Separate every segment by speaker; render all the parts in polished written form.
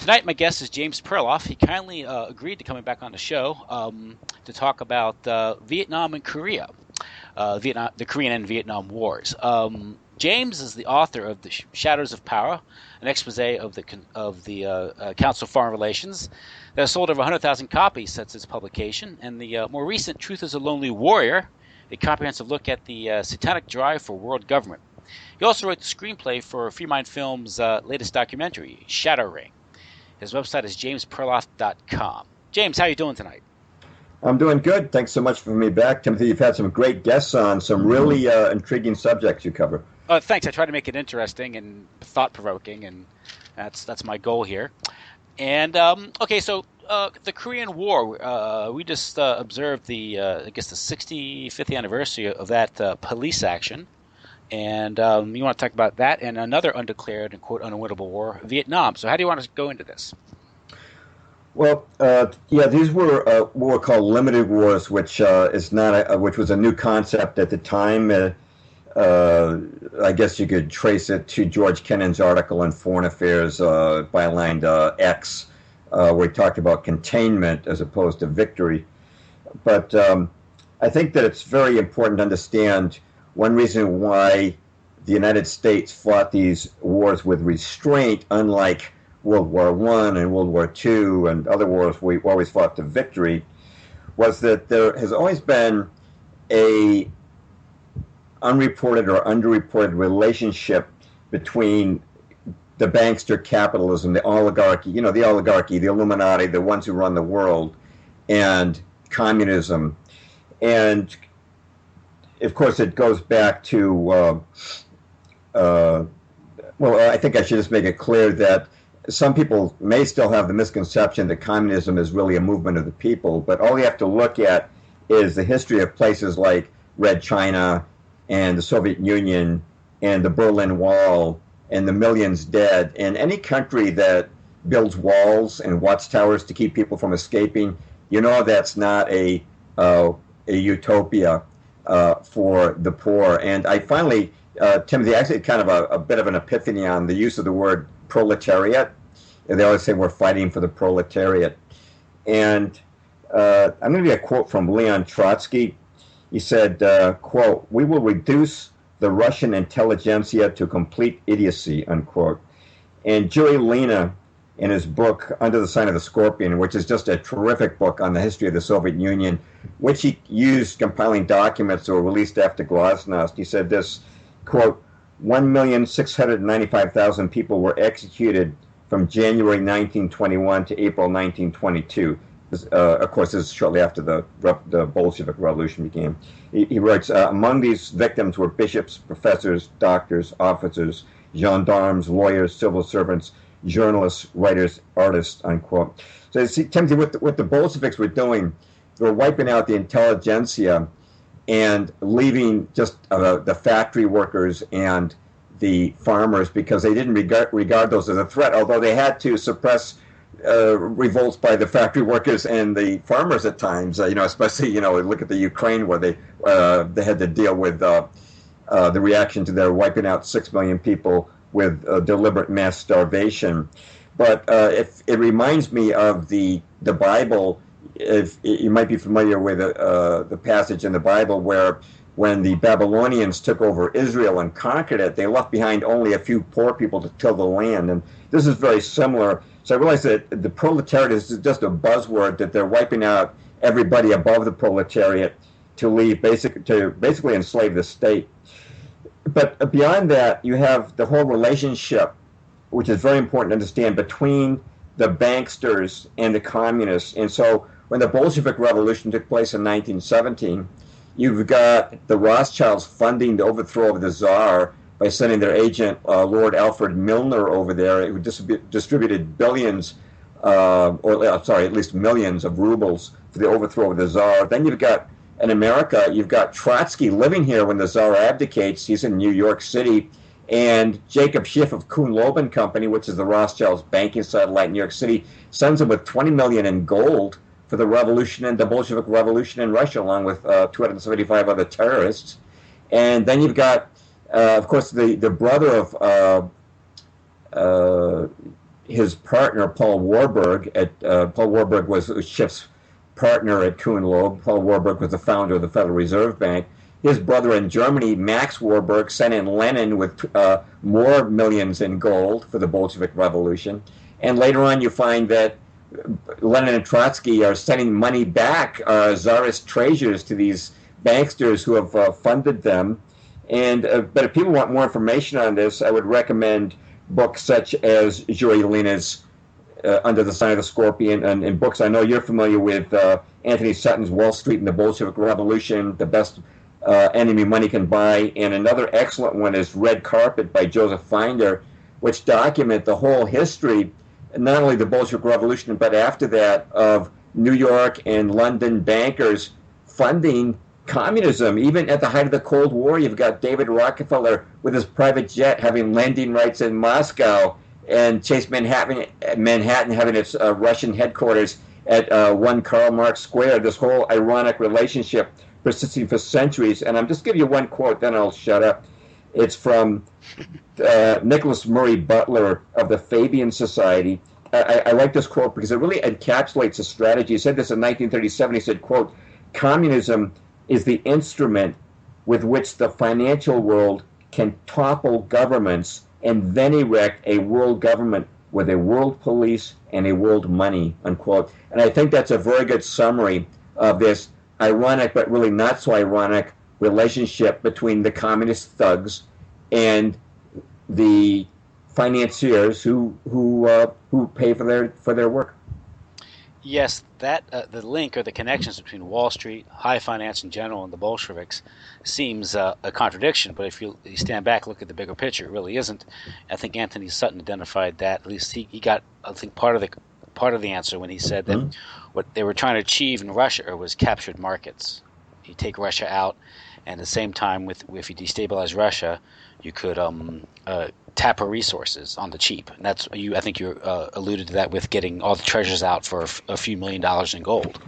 Speaker 1: Tonight, my guest is James Perloff. He kindly agreed to coming back on the show to talk about Vietnam and Korea, the Korean and Vietnam Wars. James is the author of The Shadows of Power, an expose of the Council of Foreign Relations that has sold over 100,000 copies since its publication, and the more recent Truth is a Lonely Warrior, a comprehensive look at the satanic drive for world government. He also wrote the screenplay for Free Mind Films' latest documentary, Shadow Ring. His website is jamesperloff.com. James, how are you doing tonight?
Speaker 2: I'm doing good. Thanks so much for me back. Timothy, you've had some great guests on, some really intriguing subjects you cover.
Speaker 1: Thanks. I try to make it interesting and thought-provoking, and that's my goal here. And, okay, so the Korean War, we just observed the 65th anniversary of that police action. And you want to talk about that and another undeclared and, quote, unwinnable war, Vietnam. So how do you want to go into this?
Speaker 2: Well, these were what were called limited wars, which is not which was a new concept at the time. I guess you could trace it to George Kennan's article in Foreign Affairs, bylined X, where he talked about containment as opposed to victory. But I think that it's very important to understand one reason why the United States fought these wars with restraint, unlike World War I and World War II and other wars we always fought to victory, was that there has always been a unreported or underreported relationship between the bankster capitalism, the oligarchy, the Illuminati, the ones who run the world, and communism. And of course, it goes back to, I think I should just make it clear that some people may still have the misconception that communism is really a movement of the people, but all you have to look at is the history of places like Red China and the Soviet Union and the Berlin Wall and the millions dead. And any country that builds walls and watchtowers to keep people from escaping, that's not a utopia for the poor. And I finally, Timothy, actually kind of a bit of an epiphany on the use of the word proletariat. They always say we're fighting for the proletariat. And I'm going to give you a quote from Leon Trotsky. He said, quote, "We will reduce the Russian intelligentsia to complete idiocy," unquote. And Jerry Lena, in his book Under the Sign of the Scorpion, which is just a terrific book on the history of the Soviet Union, which he used compiling documents that were released after Glasnost. He said this, quote, 1,695,000 people were executed from January 1921 to April 1922. Of course, this is shortly after the Bolshevik Revolution began. He writes, among these victims were bishops, professors, doctors, officers, gendarmes, lawyers, civil servants, journalists, writers, artists, unquote. So, see, Timothy, what the Bolsheviks were doing, they were wiping out the intelligentsia and leaving just the factory workers and the farmers because they didn't regard those as a threat, although they had to suppress revolts by the factory workers and the farmers at times, especially, look at the Ukraine where they had to deal with the reaction to their wiping out 6 million people with deliberate mass starvation. But it reminds me of the Bible. If you might be familiar with the passage in the Bible where when the Babylonians took over Israel and conquered it, they left behind only a few poor people to till the land. And this is very similar. So I realize that the proletariat is just a buzzword, that they're wiping out everybody above the proletariat to basically enslave the state. But beyond that, you have the whole relationship, which is very important to understand, between the banksters and the communists. And so when the Bolshevik Revolution took place in 1917, you've got the Rothschilds funding the overthrow of the Tsar by sending their agent, Lord Alfred Milner, over there, who distributed billions, at least millions of rubles for the overthrow of the Tsar. Then you've got, in America, you've got Trotsky living here when the Tsar abdicates. He's in New York City. And Jacob Schiff of Kuhn-Loeb Company, which is the Rothschilds' banking satellite in New York City, sends him with $20 million in gold for the revolution and the Bolshevik Revolution in Russia, along with 275 other terrorists. And then you've got, of course, the brother of his partner, Paul Warburg, Paul Warburg was Schiff's partner at Kuhn Loeb. Paul Warburg was the founder of the Federal Reserve Bank. His brother in Germany, Max Warburg, sent in Lenin with more millions in gold for the Bolshevik Revolution. And later on, you find that Lenin and Trotsky are sending money back, czarist treasures, to these banksters who have funded them. And but if people want more information on this, I would recommend books such as Zhuri Lina's Under the Sign of the Scorpion, and books I know you're familiar with, Anthony Sutton's Wall Street and the Bolshevik Revolution, The Best Enemy Money Can Buy, and another excellent one is Red Carpet by Joseph Finder, which document the whole history, not only the Bolshevik Revolution, but after that, of New York and London bankers funding communism. Even at the height of the Cold War, you've got David Rockefeller with his private jet having landing rights in Moscow, and Chase Manhattan having its Russian headquarters at 1 Karl Marx Square. This whole ironic relationship persisting for centuries. And I'm just giving you one quote, then I'll shut up. It's from Nicholas Murray Butler of the Fabian Society. I like this quote because it really encapsulates the strategy. He said this in 1937. He said, quote, "Communism is the instrument with which the financial world can topple governments and then erect a world government with a world police and a world money," unquote. And I think that's a very good summary of this ironic, but really not so ironic, relationship between the communist thugs and the financiers who pay for their work.
Speaker 1: Yes, that the link or the connections between Wall Street, high finance in general, and the Bolsheviks seems a contradiction. But if you stand back, look at the bigger picture, it really isn't. I think Anthony Sutton identified that. At least he got, I think, part of the answer when he said that what they were trying to achieve in Russia was captured markets. You take Russia out, and at the same time, if you destabilize Russia, you could tap her resources on the cheap. And that's I think you alluded to that with getting all the treasures out for a few $1 million in gold.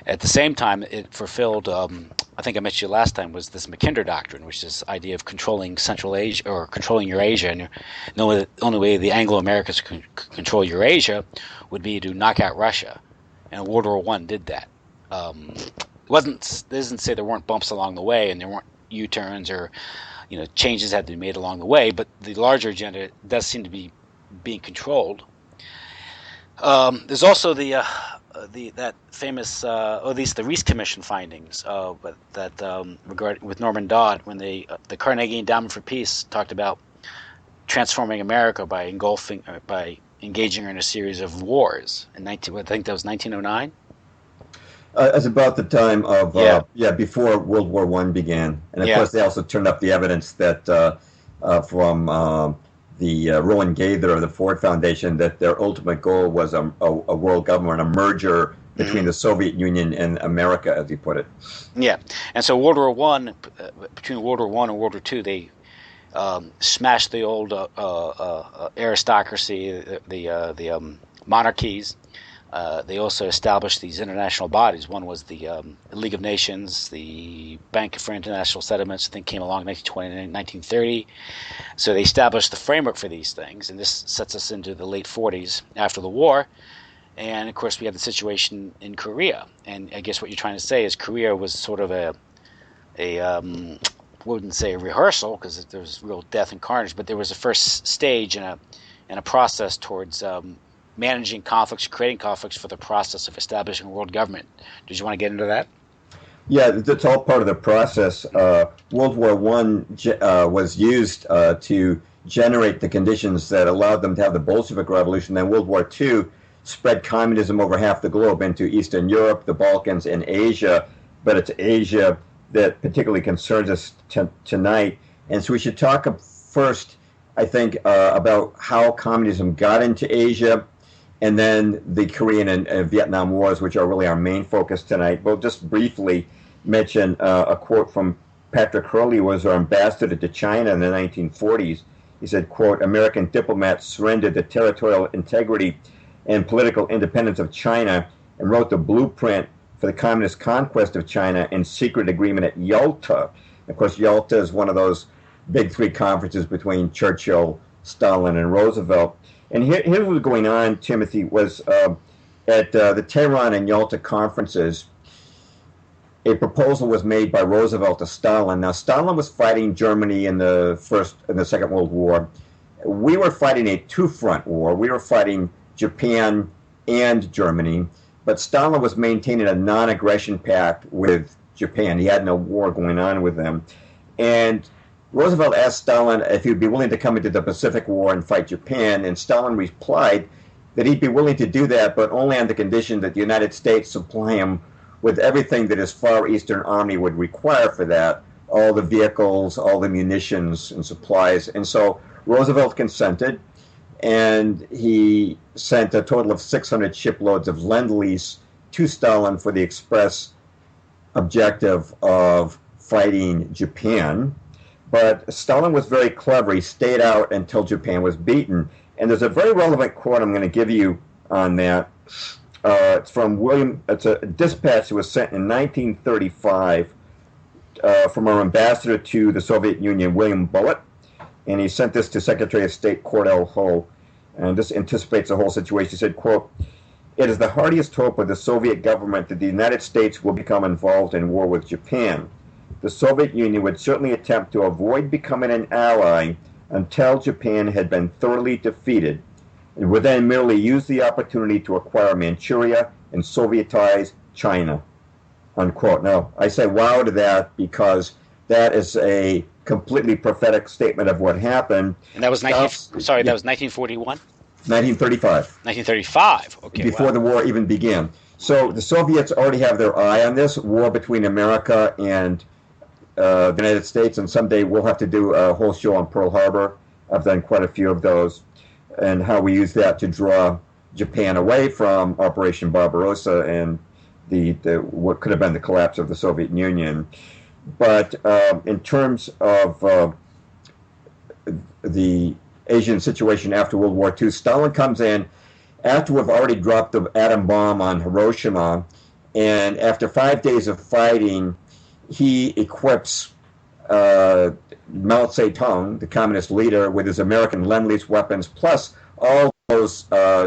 Speaker 1: At the same time, it fulfilled, I think I mentioned you last time, was this Mackinder Doctrine, which is this idea of controlling Central Asia or controlling Eurasia. And the only way the Anglo-Americans could control Eurasia would be to knock out Russia. And World War I did that. It doesn't say there weren't bumps along the way and there weren't U-turns or changes had to be made along the way, but the larger agenda does seem to be being controlled. There's also that famous, or at least the Reese Commission findings, regarding with Norman Dodd, when the Carnegie Endowment for Peace talked about transforming America by engaging her in a series of wars in I think that was 1909.
Speaker 2: It's about the time of before World War I began, and of course they also turned up the evidence that from the Rowan Gaither of the Ford Foundation that their ultimate goal was a world government, a merger between the Soviet Union and America, as he put it. Yeah,
Speaker 1: and so between World War I and World War II, they smashed the old aristocracy, the monarchies. They also established these international bodies. One was the League of Nations, the Bank for International Settlements, I think came along in 1920 and 1930. So they established the framework for these things, and this sets us into the late 40s after the war. And, of course, we had the situation in Korea. And I guess what you're trying to say is Korea was sort of I wouldn't say a rehearsal because there was real death and carnage, but there was a first stage in a process towards managing conflicts, creating conflicts for the process of establishing a world government. Did you want to get into that?
Speaker 2: Yeah, that's all part of the process. World War I was used to generate the conditions that allowed them to have the Bolshevik Revolution. Then World War II spread communism over half the globe into Eastern Europe, the Balkans, and Asia. But it's Asia that particularly concerns us tonight. And so we should talk first, I think, about how communism got into Asia, and then the Korean and Vietnam Wars, which are really our main focus tonight. We'll just briefly mention a quote from Patrick Hurley, who was our ambassador to China in the 1940s. He said, quote, "American diplomats surrendered the territorial integrity and political independence of China and wrote the blueprint for the communist conquest of China in secret agreement at Yalta." Of course, Yalta is one of those big three conferences between Churchill, Stalin, and Roosevelt. And here's what was going on, Timothy, was at the Tehran and Yalta conferences, a proposal was made by Roosevelt to Stalin. Now, Stalin was fighting Germany in the Second World War. We were fighting a two-front war. We were fighting Japan and Germany, but Stalin was maintaining a non-aggression pact with Japan. He had no war going on with them. And Roosevelt asked Stalin if he'd be willing to come into the Pacific War and fight Japan, and Stalin replied that he'd be willing to do that, but only on the condition that the United States supply him with everything that his Far Eastern Army would require for that, all the vehicles, all the munitions and supplies. And so Roosevelt consented, and he sent a total of 600 shiploads of Lend-Lease to Stalin for the express objective of fighting Japan. But Stalin was very clever. He stayed out until Japan was beaten. And there's a very relevant quote I'm going to give you on that. It's from William. It's a dispatch that was sent in 1935 from our ambassador to the Soviet Union, William Bullitt, and he sent this to Secretary of State Cordell Hull. And this anticipates the whole situation. He said, quote, "It is the heartiest hope of the Soviet government that the United States will become involved in war with Japan. The Soviet Union would certainly attempt to avoid becoming an ally until Japan had been thoroughly defeated, and would then merely use the opportunity to acquire Manchuria and Sovietize China," unquote. Now, I say wow to that because that is a completely prophetic statement of what happened.
Speaker 1: And that was that was 1941?
Speaker 2: 1935.
Speaker 1: 1935, okay.
Speaker 2: Before the war even began. So the Soviets already have their eye on this war between America and the United States, and someday we'll have to do a whole show on Pearl Harbor. I've done quite a few of those, and how we use that to draw Japan away from Operation Barbarossa and the what could have been the collapse of the Soviet Union. But in terms of the Asian situation after World War II, Stalin comes in after we've already dropped the atom bomb on Hiroshima, and after 5 days of fighting, he equips Mao Zedong, the communist leader, with his American Lend-Lease weapons, plus all those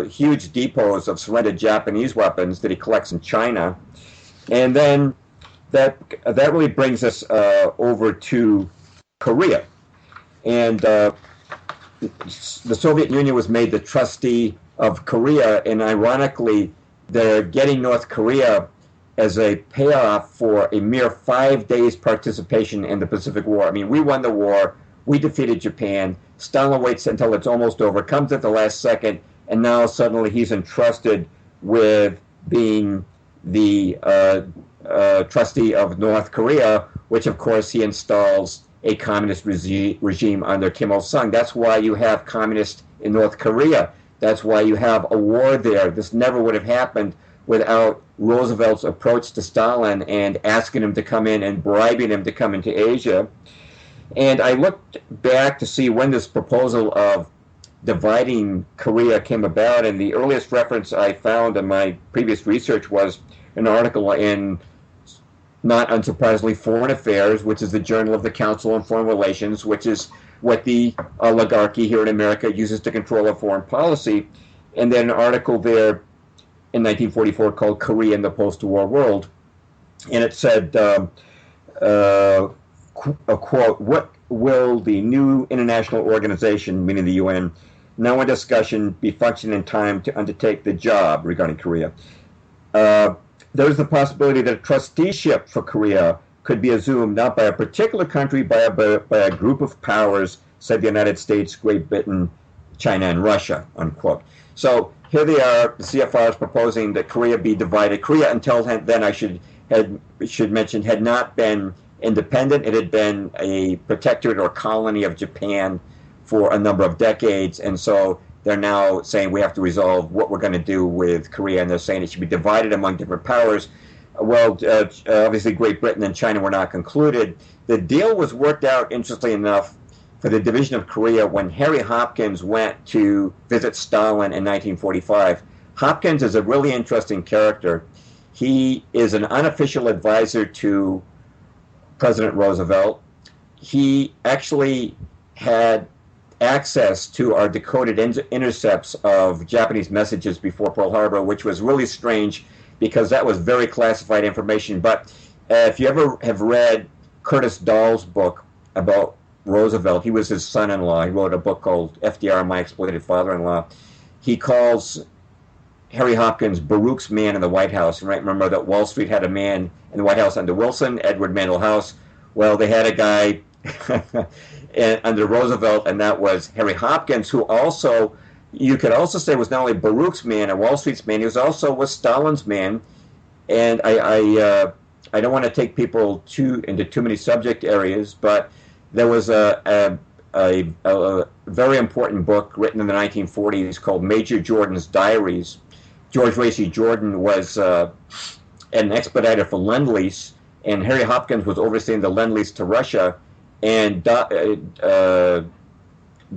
Speaker 2: huge depots of surrendered Japanese weapons that he collects in China. And then that really brings us over to Korea. And the Soviet Union was made the trustee of Korea, and ironically, they're getting North Korea as a payoff for a mere 5 days participation in the Pacific War. I mean, we won the war, we defeated Japan, Stalin waits until it's almost over, comes at the last second, and now suddenly he's entrusted with being the trustee of North Korea, which of course he installs a communist regime under Kim Il-sung. That's why you have communists in North Korea. That's why you have a war there. This never would have happened without Roosevelt's approach to Stalin and asking him to come in and bribing him to come into Asia. And I looked back to see when this proposal of dividing Korea came about, and the earliest reference I found in my previous research was an article in, not unsurprisingly, Foreign Affairs, which is the journal of the Council on Foreign Relations, which is what the oligarchy here in America uses to control our foreign policy. And then an article there in 1944 called Korea in the Post-War World. And it said, a quote, "What will the new international organization," meaning the UN, "now in discussion, be functioning in time to undertake the job regarding Korea? There is the possibility that a trusteeship for Korea could be assumed not by a particular country, but by a group of powers, said the United States, Great Britain, China, and Russia," unquote. So here they are, the CFR is proposing that Korea be divided. Korea, until then, I should mention, had not been independent. It had been a protectorate or colony of Japan for a number of decades, and so they're now saying we have to resolve what we're going to do with Korea, and they're saying it should be divided among different powers. Well, obviously Great Britain and China were not concluded. The deal was worked out, interestingly enough, for the division of Korea when Harry Hopkins went to visit Stalin in 1945. Hopkins is a really interesting character. He is an unofficial advisor to President Roosevelt. He actually had access to our decoded intercepts of Japanese messages before Pearl Harbor, which was really strange because that was very classified information. But if you ever have read Curtis Dahl's book about Roosevelt, he was his son-in-law. He wrote a book called FDR, My Exploited Father-in-Law. He calls Harry Hopkins Baruch's man in the White House. Right? Remember that Wall Street had a man in the White House under Wilson, Edward Mandell House. Well, they had a guy under Roosevelt, and that was Harry Hopkins, who also, you could also say, was not only Baruch's man and Wall Street's man, he was also Stalin's man. And I don't want to take people into too many subject areas, but there was a very important book written in the 1940s called Major Jordan's Diaries. George Lacey Jordan was an expediter for Lend-Lease, and Harry Hopkins was overseeing the Lend-Lease to Russia. And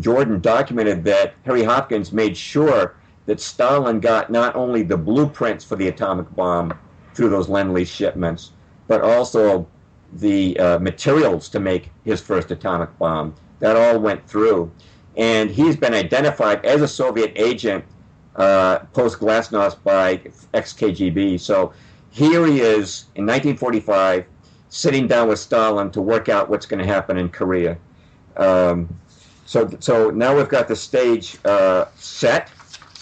Speaker 2: Jordan documented that Harry Hopkins made sure that Stalin got not only the blueprints for the atomic bomb through those Lend-Lease shipments, but also the materials to make his first atomic bomb. That all went through. And he's been identified as a Soviet agent post-Glasnost by ex-KGB. So here he is in 1945, sitting down with Stalin to work out what's going to happen in Korea. So now we've got the stage set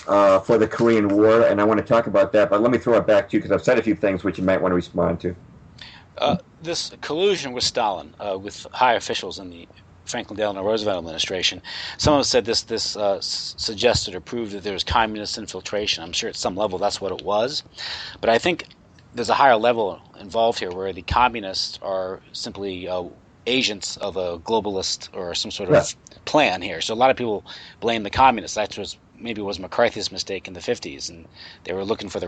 Speaker 2: for the Korean War, and I want to talk about that, but let me throw it back to you because I've said a few things which you might want to respond to.
Speaker 1: This collusion with Stalin, with high officials in the Franklin Delano Roosevelt administration, some have said this suggested or proved that there was communist infiltration. I'm sure at some level that's what it was, but I think there's a higher level involved here where the communists are simply agents of a globalist or some sort of plan here. So a lot of people blame the communists. That was maybe was McCarthy's mistake in the 50s, and they were looking for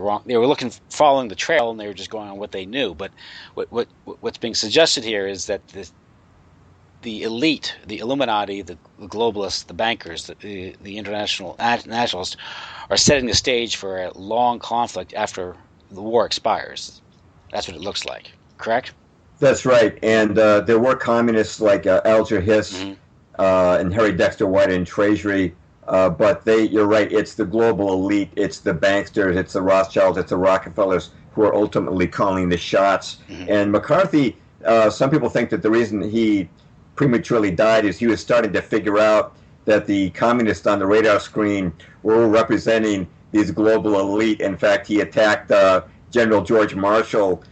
Speaker 1: following the trail, and they were just going on what they knew. But what's being suggested here is that the elite, the Illuminati, the globalists, the bankers, the international nationalists are setting the stage for a long conflict after the war expires. That's what it looks like. Correct?
Speaker 2: That's right. And there were communists like Alger Hiss and Harry Dexter White in Treasury. But you're right, it's the global elite, it's the banksters, it's the Rothschilds, it's the Rockefellers who are ultimately calling the shots. And McCarthy, some people think that the reason he prematurely died is he was starting to figure out that the communists on the radar screen were representing these global elite. In fact, he attacked General George Marshall,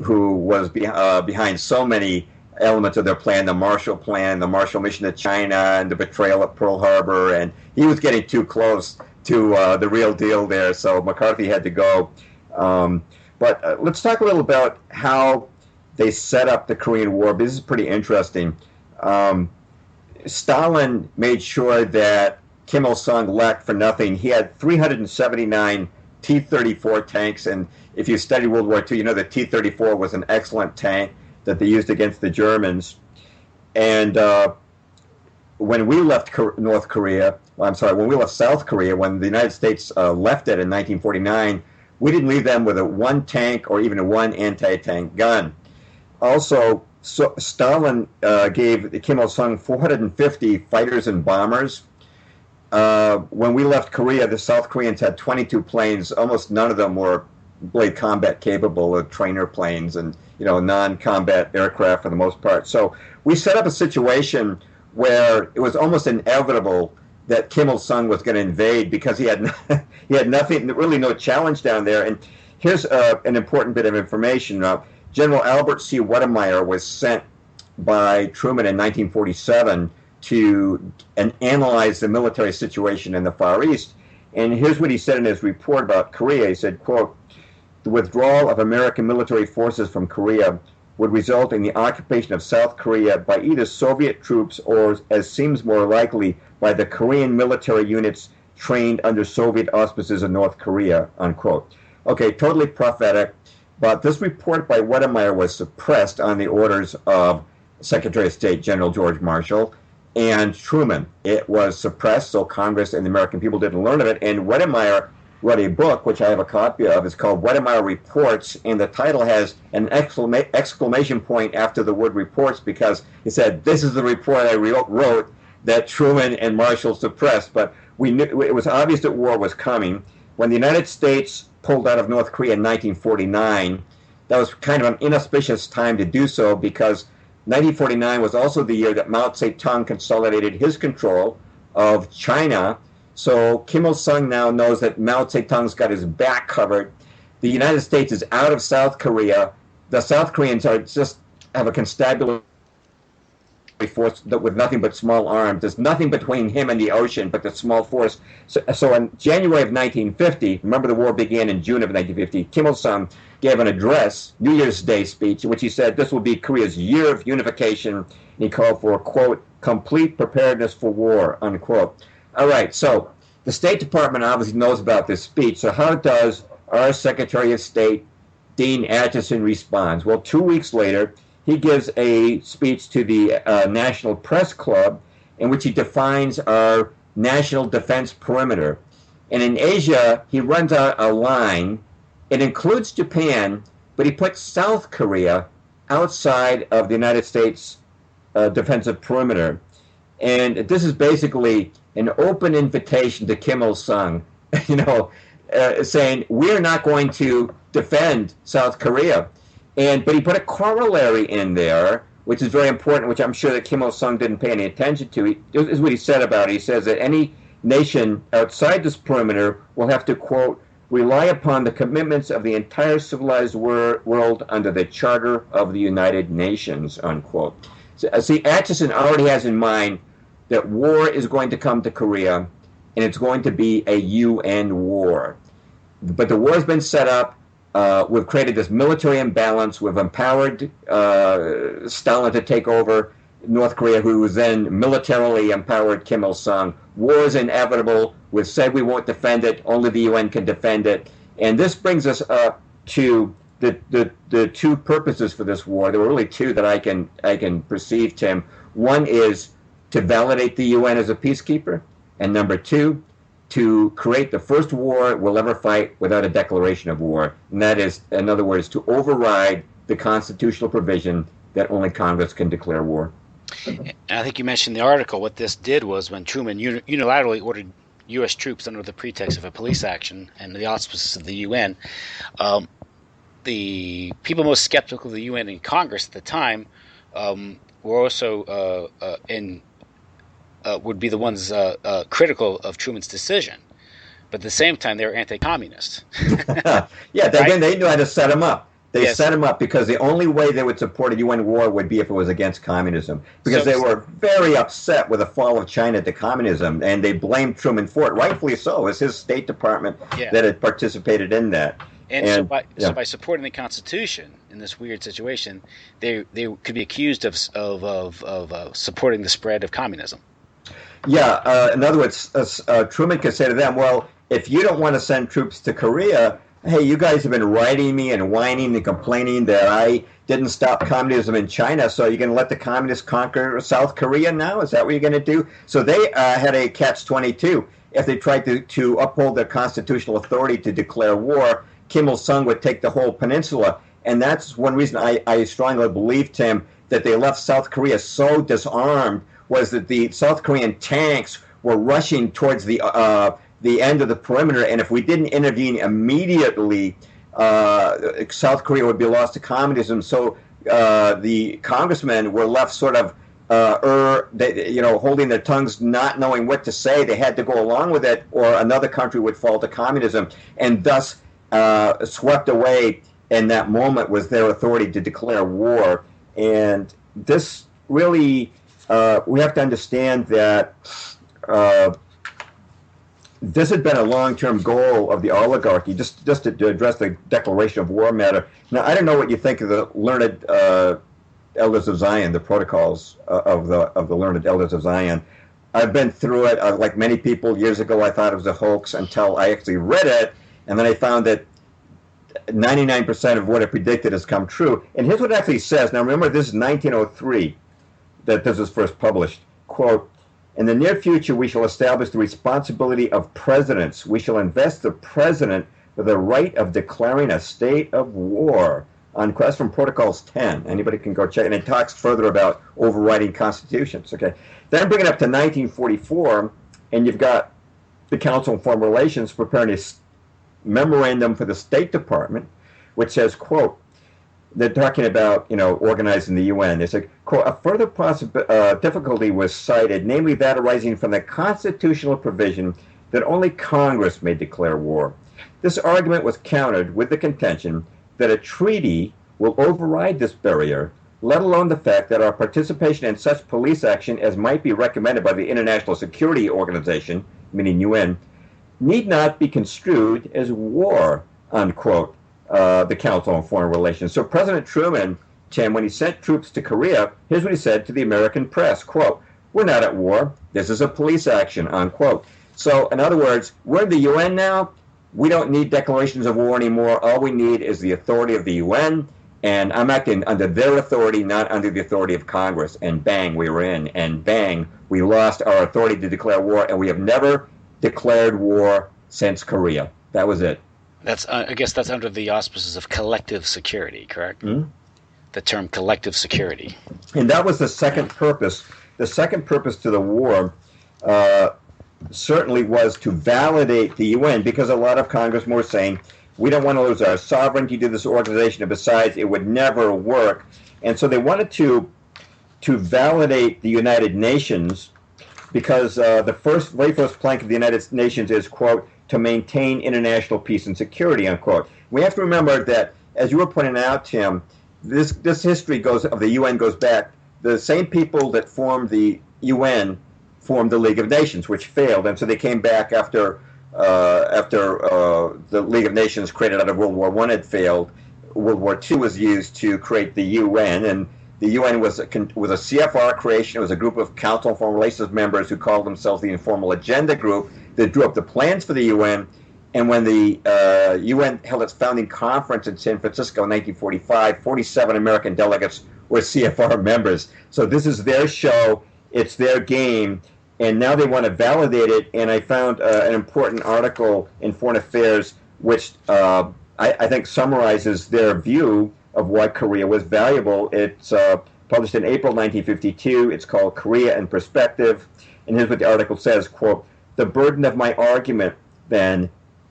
Speaker 2: who was behind so many elements of their plan, the Marshall Plan, the Marshall Mission to China, and the betrayal at Pearl Harbor, and he was getting too close to the real deal there, so McCarthy had to go. But let's talk a little about how they set up the Korean War. This is pretty interesting. Stalin made sure that Kim Il-sung lacked for nothing. He had 379 T-34 tanks, and if you studied World War II, you know that T-34 was an excellent tank that they used against the Germans. And when we left when we left South Korea, when the United States left it in 1949, we didn't leave them with one tank or even one anti-tank gun. Also, Stalin gave Kim Il-sung 450 fighters and bombers. When we left Korea, the South Koreans had 22 planes. Almost none of them were blade combat capable, of trainer planes and non-combat aircraft for the most part. So we set up a situation where it was almost inevitable that Kim Il-sung was going to invade because he had nothing, really no challenge down there. And here's an important bit of information. General Albert C. Wedemeyer was sent by Truman in 1947 to analyze the military situation in the Far East. And here's what he said in his report about Korea. He said, quote, "The withdrawal of American military forces from Korea would result in the occupation of South Korea by either Soviet troops or, as seems more likely, by the Korean military units trained under Soviet auspices in North Korea," unquote. Okay, totally prophetic, but this report by Wedemeyer was suppressed on the orders of Secretary of State General George Marshall and Truman. It was suppressed so Congress and the American people didn't learn of it, and Wedemeyer wrote a book, which I have a copy of. It's called Wedemeyer Reports, and the title has an exclamation point after the word reports because he said, "This is the report I wrote, that Truman and Marshall suppressed. But we knew it was obvious that war was coming. When the United States pulled out of North Korea in 1949, that was kind of an inauspicious time to do so, because 1949 was also the year that Mao Zedong consolidated his control of China. So Kim Il-sung now knows that Mao Zedong's got his back covered. The United States is out of South Korea. The South Koreans are just have a constabulary force with nothing but small arms. There's nothing between him and the ocean but the small force. So in January of 1950, remember the war began in June of 1950, Kim Il-sung gave an address, New Year's Day speech, in which he said this will be Korea's year of unification. And he called for, quote, complete preparedness for war, unquote. All right, so the State Department obviously knows about this speech. So how does our Secretary of State, Dean Acheson, respond? Well, 2 weeks later, he gives a speech to the National Press Club in which he defines our national defense perimeter. And in Asia, he runs out a line. It includes Japan, but he puts South Korea outside of the United States defensive perimeter. And this is basically an open invitation to Kim Il-sung, saying, we're not going to defend South Korea. But he put a corollary in there, which is very important, which I'm sure that Kim Il-sung didn't pay any attention to. This is what he said about it. He says that any nation outside this perimeter will have to, quote, rely upon the commitments of the entire civilized world under the Charter of the United Nations, unquote. So, see, Acheson already has in mind that war is going to come to Korea, and it's going to be a UN war. But the war has been set up. We've created this military imbalance. We've empowered Stalin to take over North Korea, who was then militarily empowered Kim Il-sung. War is inevitable. We've said we won't defend it. Only the UN can defend it. And this brings us up to the two purposes for this war. There were really two that I can perceive, Tim. One is to validate the UN as a peacekeeper, and number two, to create the first war we'll ever fight without a declaration of war. And that is, in other words, to override the constitutional provision that only Congress can declare war.
Speaker 1: And I think you mentioned in the article what this did was when Truman unilaterally ordered U.S. troops under the pretext of a police action and the auspices of the UN, the people most skeptical of the UN in Congress at the time were also would be the ones critical of Truman's decision. But at the same time, they were anti-communist.
Speaker 2: Yeah, right? They knew how to set him up. They set him up because the only way they would support a UN war would be if it was against communism. Because they were very upset with the fall of China to communism, and they blamed Truman for it, rightfully so. It was his State Department that had participated in that.
Speaker 1: So by supporting the Constitution in this weird situation, they could be accused of supporting the spread of communism.
Speaker 2: Yeah, in other words, Truman could say to them, well, if you don't want to send troops to Korea, hey, you guys have been writing me and whining and complaining that I didn't stop communism in China, so you're going to let the communists conquer South Korea now? Is that what you're going to do? So they had a catch-22. If they tried to uphold their constitutional authority to declare war, Kim Il-sung would take the whole peninsula. And that's one reason I strongly believe, Tim, that they left South Korea so disarmed, was that the South Korean tanks were rushing towards the end of the perimeter, and if we didn't intervene immediately, South Korea would be lost to communism. So the congressmen were left sort of, holding their tongues, not knowing what to say. They had to go along with it, or another country would fall to communism, and thus swept away in that moment was their authority to declare war. And this really, we have to understand that this had been a long-term goal of the oligarchy, just to address the declaration of war matter. Now, I don't know what you think of the learned elders of Zion, the protocols of the learned elders of Zion. I've been through it. Like many people years ago, I thought it was a hoax until I actually read it, and then I found that 99% of what it predicted has come true. And here's what it actually says. Now, remember, this is 1903 that this was first published. Quote, in the near future, we shall establish the responsibility of presidents. We shall invest the president with the right of declaring a state of war. on Quest from Protocols 10. Anybody can go check, and it talks further about overriding constitutions. Okay, then bring it up to 1944, and you've got the Council on Foreign Relations preparing a memorandum for the State Department, which says, quote, they're talking about, organizing the UN. They say, quote, a further difficulty was cited, namely that arising from the constitutional provision that only Congress may declare war. This argument was countered with the contention that a treaty will override this barrier, let alone the fact that our participation in such police action as might be recommended by the International Security Organization, meaning UN, need not be construed as war, unquote, the Council on Foreign Relations. So President Truman, Tim, when he sent troops to Korea, here's what he said to the American press, quote, we're not at war. This is a police action, unquote. So, in other words, we're in the UN now. We don't need declarations of war anymore. All we need is the authority of the UN, and I'm acting under their authority, not under the authority of Congress. And bang, we were in, and bang, we lost our authority to declare war, and we have never declared war since Korea. That was it.
Speaker 1: That's I guess that's under the auspices of collective security, correct?
Speaker 2: Mm-hmm.
Speaker 1: The term collective security.
Speaker 2: And that was the second purpose. The second purpose to the war certainly was to validate the UN, because a lot of congressmen were saying, we don't want to lose our sovereignty to this organization, and besides, it would never work. And so they wanted to validate the United Nations, because the very first plank of the United Nations is, quote, to maintain international peace and security, unquote. We have to remember that, as you were pointing out, Tim, this history of the UN goes back. The same people that formed the UN formed the League of Nations, which failed, and so they came back after the League of Nations created out of World War I had failed. World War II was used to create the UN, and the UN was a CFR creation. It was a group of Council on Foreign Relations members who called themselves the Informal Agenda Group that drew up the plans for the UN. And when the UN held its founding conference in San Francisco in 1945, 47 American delegates were CFR members. So this is their show. It's their game. And now they want to validate it. And I found an important article in Foreign Affairs which I think summarizes their view of why Korea was valuable. It's published in April 1952. It's called Korea in Perspective. And here's what the article says, quote, the burden of my argument, then,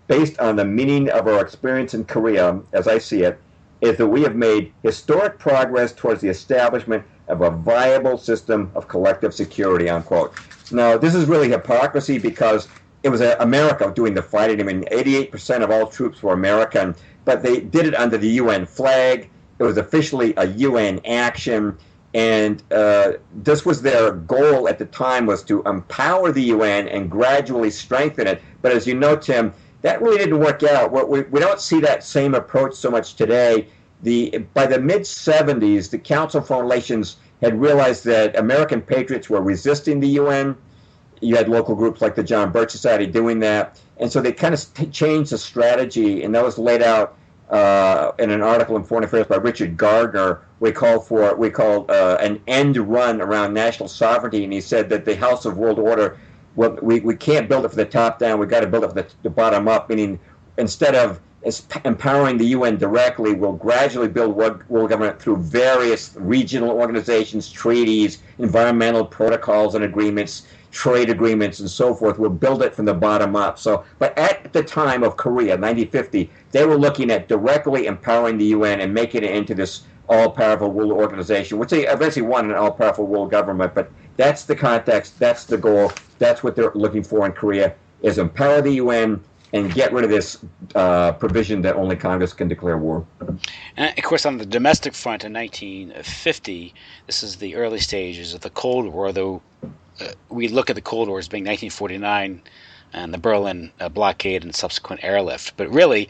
Speaker 2: based on the meaning of our experience in Korea, as I see it, is that we have made historic progress towards the establishment of a viable system of collective security, unquote. Now, this is really hypocrisy because it was America doing the fighting. I mean, 88% of all troops were American, but they did it under the UN flag. It was officially a UN action, and this was their goal at the time, was to empower the UN and gradually strengthen it. But as you know, Tim, that really didn't work out. We don't see that same approach so much today. By the mid-'70s, the Council on Foreign Relations had realized that American patriots were resisting the UN. You had local groups like the John Birch Society doing that. And so they kind of changed the strategy, and that was laid out in an article in Foreign Affairs by Richard Gardner. We called an end run around national sovereignty, and he said that the House of World Order, well, we can't build it from the top down. We've got to build it from the bottom up, meaning instead of empowering the UN directly, we'll gradually build world government through various regional organizations, treaties, environmental protocols and agreements, trade agreements, and so forth. We'll build it from the bottom up. But at the time of Korea, 1950, they were looking at directly empowering the UN and making it into this all-powerful world organization, which they eventually wanted, an all-powerful world government. But that's the context, that's the goal, that's what they're looking for in Korea, is empower the UN and get rid of this provision that only Congress can declare war.
Speaker 1: And of course, on the domestic front in 1950, this is the early stages of the Cold War, though we look at the Cold War as being 1949 and the Berlin blockade and subsequent airlift. But really,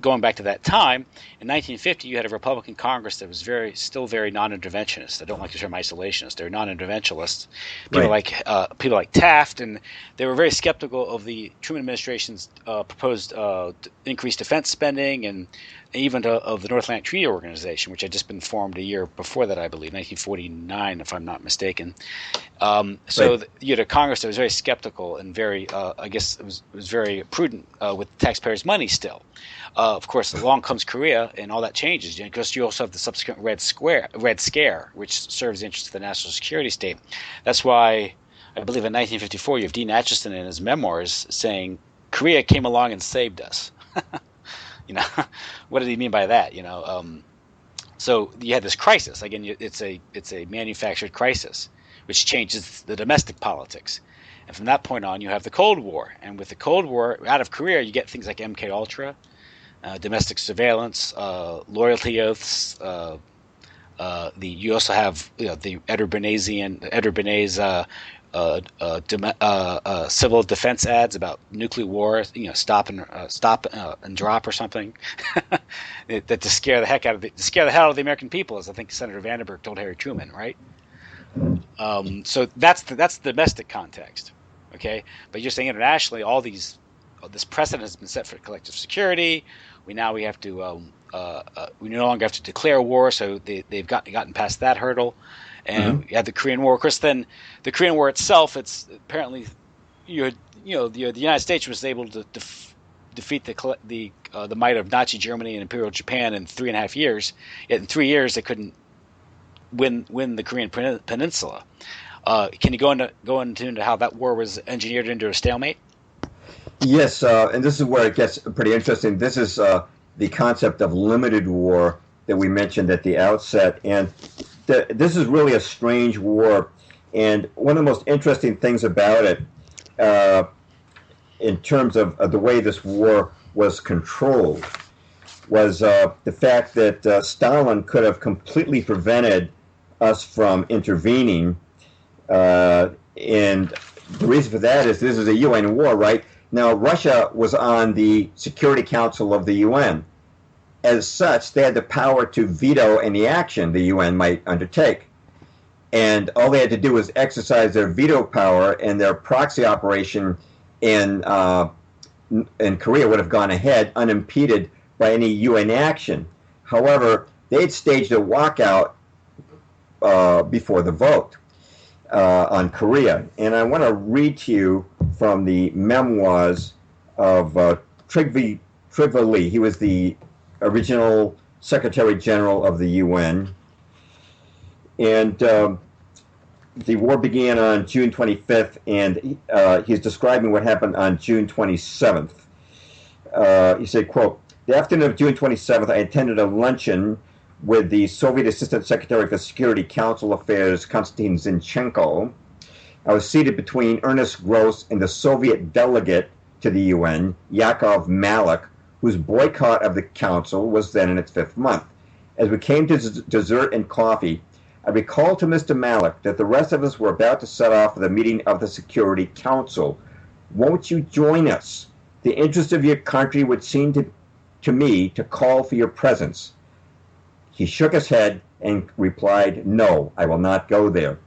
Speaker 1: going back to that time, in 1950, you had a Republican Congress that was still very non-interventionist. I don't like the term isolationist. They're non-interventionists. People like Taft, and they were very skeptical of the Truman administration's proposed increased defense spending, and even of the North Atlantic Treaty Organization, which had just been formed a year before that, I believe, 1949, if I'm not mistaken. You had a Congress that was very skeptical and very I guess it was very prudent with taxpayers' money still. Of course, along comes Korea, and all that changes. Because you also have the subsequent Red Scare, which serves the interests of the national security state. That's why I believe in 1954 you have Dean Acheson in his memoirs saying Korea came along and saved us. What did he mean by that? So you had this crisis. Again, it's a manufactured crisis, which changes the domestic politics. And from that point on, you have the Cold War. And with the Cold War, out of Korea, you get things like MK Ultra, domestic surveillance, loyalty oaths. You also have the Eder Benays civil defense ads about nuclear war, stop and drop or something, that to scare the hell out of the American people, as I think Senator Vandenberg told Harry Truman, right? So that's the domestic context, okay. But you're saying internationally, this precedent has been set for collective security. We have to we no longer have to declare war, so they've gotten past that hurdle. And you had the Korean War. Of course, then the Korean War itself, it's apparently the United States was able to defeat the might of Nazi Germany and Imperial Japan in 3.5 years. Yet in 3 years they couldn't win the Korean Peninsula. Can you go into how that war was engineered into a stalemate?
Speaker 2: Yes, and this is where it gets pretty interesting. This is the concept of limited war that we mentioned at the outset, and this is really a strange war, and one of the most interesting things about it, in terms of the way this war was controlled, was the fact that Stalin could have completely prevented us from intervening, and the reason for that is this is a UN war, right? Now, Russia was on the Security Council of the UN. As such, they had the power to veto any action the UN might undertake. And all they had to do was exercise their veto power, and their proxy operation in Korea would have gone ahead unimpeded by any UN action. However, they had staged a walkout before the vote on Korea. And I want to read to you from the memoirs of Trygve Lie. He was the original Secretary General of the UN. And the war began on June 25th, and he's describing what happened on June 27th. He said, quote, "The afternoon of June 27th, I attended a luncheon with the Soviet Assistant Secretary for Security Council Affairs, Konstantin Zinchenko. I was seated between Ernest Gross and the Soviet delegate to the UN, Yakov Malik, whose boycott of the council was then in its 5th month. As we came to dessert and coffee, I recalled to Mr. Malik that the rest of us were about to set off for the meeting of the Security Council. Won't you join us? The interest of your country would seem to me to call for your presence." He shook his head and replied, "No, I will not go there,"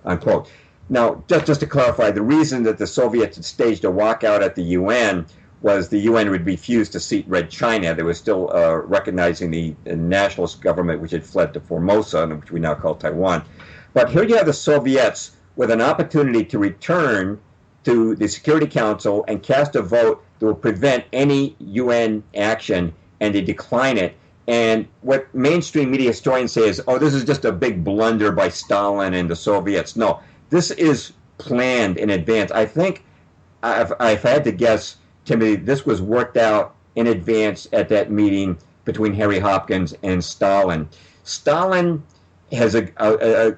Speaker 2: unquote. Now, just to clarify, the reason that the Soviets had staged a walkout at the UN was the UN would refuse to seat Red China. They were still recognizing the nationalist government which had fled to Formosa, which we now call Taiwan. But here you have the Soviets with an opportunity to return to the Security Council and cast a vote that will prevent any UN action, and they decline it. And what mainstream media historians say is, oh, this is just a big blunder by Stalin and the Soviets. No, this is planned in advance. I think, if I had to guess, Timothy, this was worked out in advance at that meeting between Harry Hopkins and Stalin. Stalin has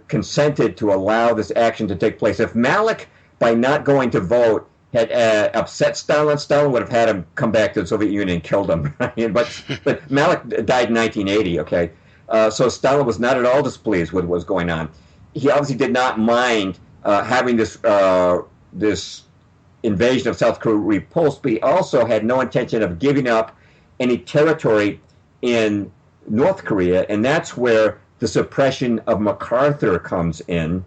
Speaker 2: consented to allow this action to take place. If Malik, by not going to vote, had upset Stalin, Stalin would have had him come back to the Soviet Union and killed him. but Malik died in 1980, okay? So Stalin was not at all displeased with what was going on. He obviously did not mind having this invasion of South Korea repulsed, but he also had no intention of giving up any territory in North Korea, and that's where the suppression of MacArthur comes in.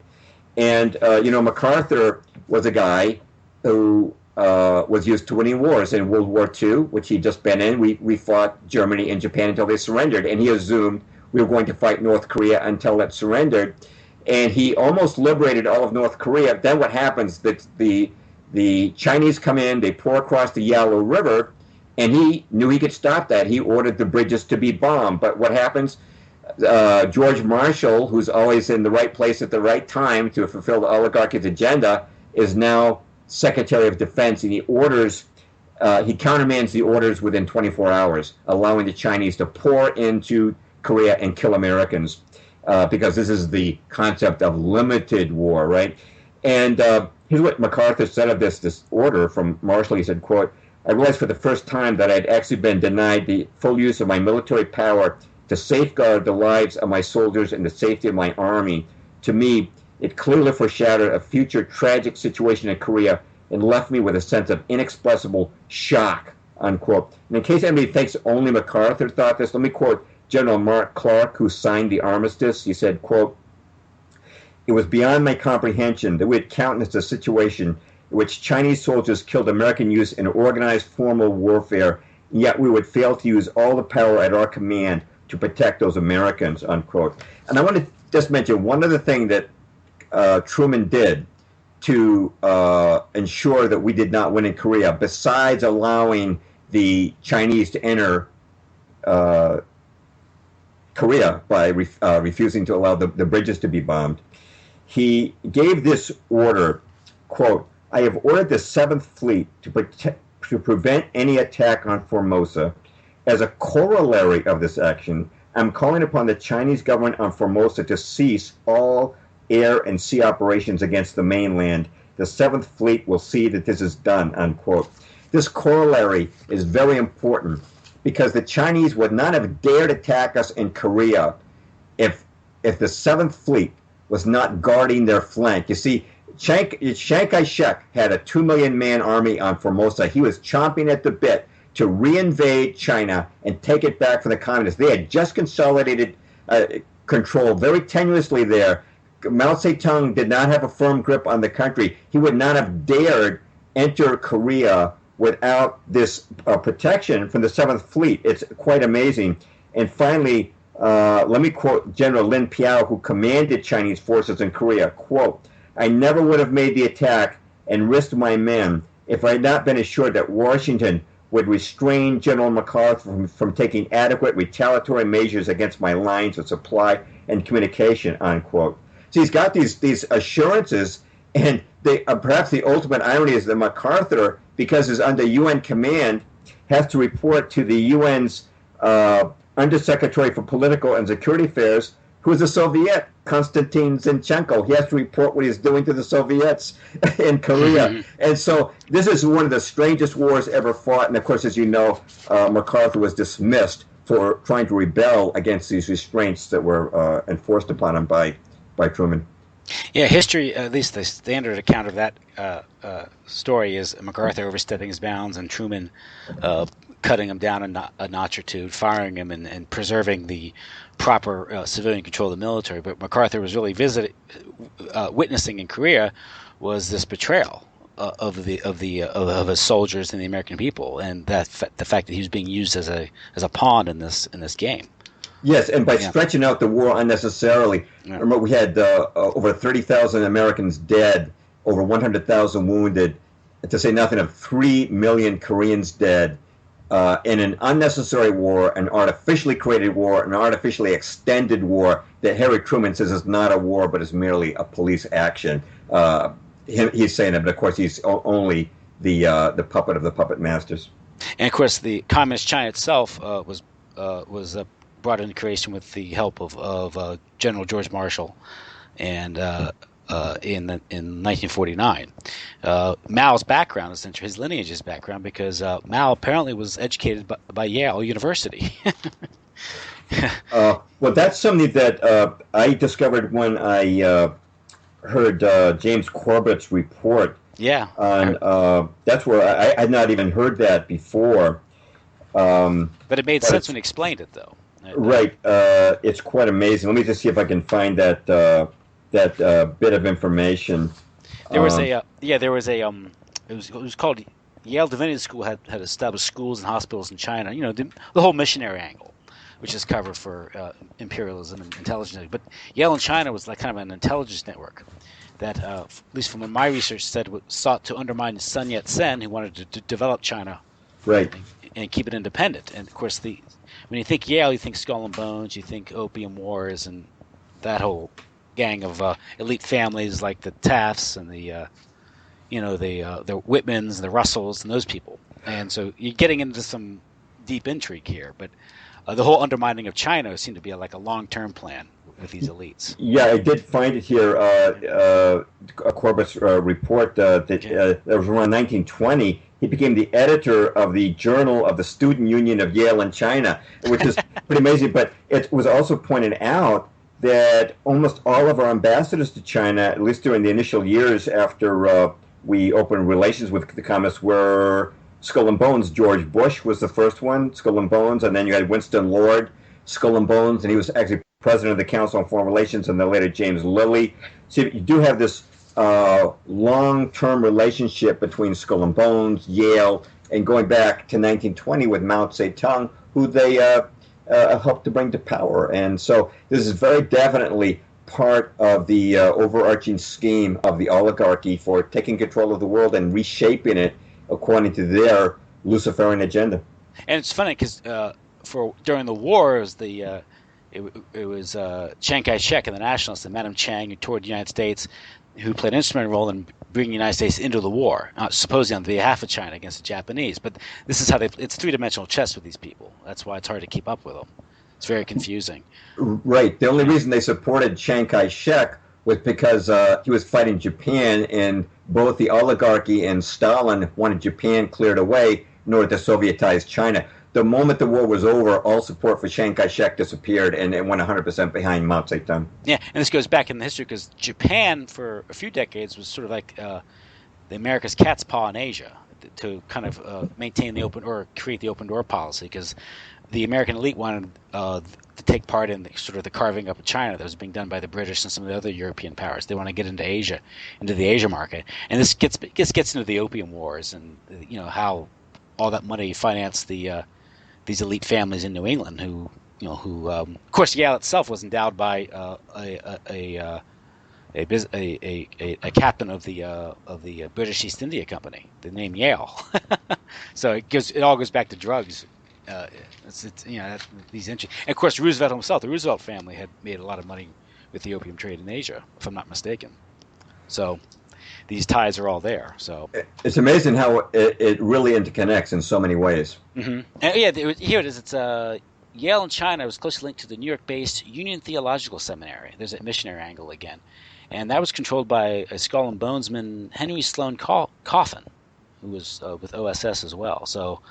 Speaker 2: And, MacArthur was a guy who was used to winning wars. In World War II, which he'd just been in, we fought Germany and Japan until they surrendered, and he assumed we were going to fight North Korea until it surrendered. And he almost liberated all of North Korea. Then what happens, that the The Chinese come in, they pour across the Yalu River, and he knew he could stop that. He ordered the bridges to be bombed. But what happens? George Marshall, who's always in the right place at the right time to fulfill the oligarchy's agenda, is now Secretary of Defense, and he countermands the orders within 24 hours, allowing the Chinese to pour into Korea and kill Americans, because this is the concept of limited war, right? And here's what MacArthur said of this order from Marshall. He said, quote, "I realized for the first time that I'd actually been denied the full use of my military power to safeguard the lives of my soldiers and the safety of my army. To me, it clearly foreshadowed a future tragic situation in Korea and left me with a sense of inexpressible shock," unquote. And in case anybody thinks only MacArthur thought this, let me quote General Mark Clark, who signed the armistice. He said, quote, "It was beyond my comprehension that we had countenanced a situation in which Chinese soldiers killed American youths in organized formal warfare, and yet we would fail to use all the power at our command to protect those Americans," unquote. And I want to just mention one other thing that Truman did to ensure that we did not win in Korea, besides allowing the Chinese to enter Korea by refusing to allow the bridges to be bombed. He gave this order, quote, "I have ordered the 7th Fleet to prevent any attack on Formosa. As a corollary of this action, I'm calling upon the Chinese government on Formosa to cease all air and sea operations against the mainland. The 7th Fleet will see that this is done," unquote. This corollary is very important because the Chinese would not have dared attack us in Korea if the 7th Fleet was not guarding their flank. You see, Chiang Kai-shek had a 2 million man army on Formosa. He was chomping at the bit to reinvade China and take it back from the communists. They had just consolidated control very tenuously there. Mao Zedong did not have a firm grip on the country. He would not have dared enter Korea without this protection from the 7th Fleet. It's quite amazing. And finally, let me quote General Lin Piao, who commanded Chinese forces in Korea, quote, "I never would have made the attack and risked my men if I had not been assured that Washington would restrain General MacArthur from taking adequate retaliatory measures against my lines of supply and communication," unquote. So he's got these assurances, and perhaps the ultimate irony is that MacArthur, because he's under UN command, has to report to the UN's Undersecretary for Political and Security Affairs, who is a Soviet, Konstantin Zinchenko. He has to report what he's doing to the Soviets in Korea. And so this is one of the strangest wars ever fought. And of course, as you know, MacArthur was dismissed for trying to rebel against these restraints that were enforced upon him by Truman.
Speaker 1: Yeah, history, at least the standard account of that story is MacArthur overstepping his bounds and Truman cutting him down a notch or two, firing him and preserving the proper civilian control of the military. But MacArthur was really witnessing in Korea was this betrayal of his soldiers and the American people, and the fact that he was being used as a pawn in this game.
Speaker 2: Yes, and by stretching out the war unnecessarily. Yeah. Remember, we had over 30,000 Americans dead, over 100,000 wounded, to say nothing of 3 million Koreans dead in an unnecessary war, an artificially created war, an artificially extended war that Harry Truman says is not a war but is merely a police action. He's saying that, but of course he's only the puppet of the puppet masters.
Speaker 1: And of course, the communist China itself was brought into creation with the help of General George Marshall, and in 1949. Mao's background is his lineage's background, because Mao apparently was educated by Yale University.
Speaker 2: Well, that's something that I discovered when I heard James Corbett's report.
Speaker 1: Yeah.
Speaker 2: That's where I had not even heard that before.
Speaker 1: But it made sense when he explained it, though.
Speaker 2: Right. It's quite amazing. Let me just see if I can find that bit of information.
Speaker 1: There was it was called Yale Divinity School had established schools and hospitals in China. You know, the whole missionary angle, which is covered for imperialism and intelligence. But Yale in China was like kind of an intelligence network that, at least from what my research said, sought to undermine Sun Yat-sen, who wanted to develop China,
Speaker 2: Right.
Speaker 1: and keep it independent. And of course, when you think Yale, you think Skull and Bones, you think Opium Wars, and that whole gang of elite families like the Tafts and the Whitmans, the Russells, and those people. And so you're getting into some deep intrigue here, but the whole undermining of China seemed to be like a long-term plan with these elites.
Speaker 2: Yeah, I did find it here, a Corbis report that was around 1920. He became the editor of the Journal of the Student Union of Yale and China, which is pretty amazing. But it was also pointed out that almost all of our ambassadors to China, at least during the initial years after we opened relations with the communists, were Skull and Bones. George Bush was the first one, Skull and Bones, and then you had Winston Lord, Skull and Bones, and he was actually president of the Council on Foreign Relations, and then later James Lilly. So you do have this long-term relationship between Skull and Bones, Yale, and going back to 1920 with Mao Zedong, who they helped to bring to power. And so this is very definitely part of the overarching scheme of the oligarchy for taking control of the world and reshaping it according to their Luciferian agenda.
Speaker 1: And it's funny because during the war, it was Chiang Kai-shek and the nationalists and Madame Chiang who toured the United States, who played an instrumental role in bringing the United States into the war, supposedly on behalf of China against the Japanese. But this is how it's three-dimensional chess with these people. That's why it's hard to keep up with them. It's very confusing.
Speaker 2: Right. The only reason they supported Chiang Kai-shek was because he was fighting Japan, and both the oligarchy and Stalin wanted Japan cleared away in order to Sovietize China. The moment the war was over, all support for Chiang Kai-shek disappeared, and it went 100% behind Mao Zedong.
Speaker 1: Yeah, and this goes back in the history because Japan, for a few decades, was sort of like the America's cat's paw in Asia to kind of maintain the open or create the open door policy, because the American elite wanted to take part in sort of the carving up of China that was being done by the British and some of the other European powers. They want to get into Asia, into the Asia market, and this gets into the Opium Wars and how all that money financed these elite families in New England, who of course Yale itself was endowed by a captain of the British East India Company, the name Yale. So it all goes back to drugs. These and of course Roosevelt himself, the Roosevelt family had made a lot of money with the opium trade in Asia, if I'm not mistaken. So these ties are all there. So
Speaker 2: it's amazing how it really interconnects in so many ways.
Speaker 1: Mm-hmm. And here it is. It's Yale in China was closely linked to the New York-based Union Theological Seminary. There's a missionary angle again, and that was controlled by a Skull and Bonesman, Henry Sloan Coffin, who was with OSS as well. So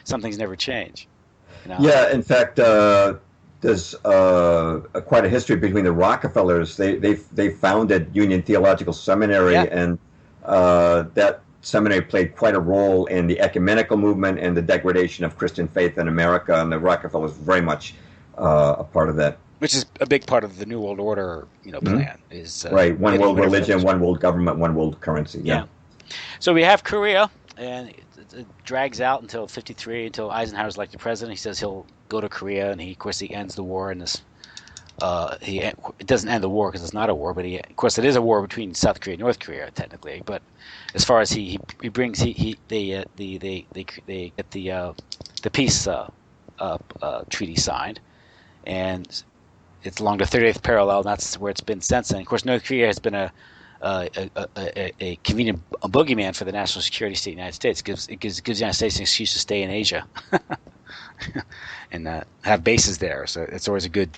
Speaker 1: some things never change.
Speaker 2: Yeah, in fact, there's quite a history between the Rockefellers. They founded Union Theological Seminary, and that seminary played quite a role in the ecumenical movement and the degradation of Christian faith in America, and the Rockefellers very much a part of that.
Speaker 1: Which is a big part of the New World Order, plan. Is
Speaker 2: right, one world religion, one world government, one world currency. Yeah.
Speaker 1: So we have Korea, and it drags out until 1953, until Eisenhower's elected president. He says he'll go to Korea, and of course he ends the war in this. It doesn't end the war because it's not a war, but of course it is a war between South Korea and North Korea technically. But as far as they get the peace treaty signed, and it's along the 30th parallel, and that's where it's been since. And of course North Korea has been a convenient boogeyman for the national security state of the United States. It gives the United States an excuse to stay in Asia and have bases there. So it's always a good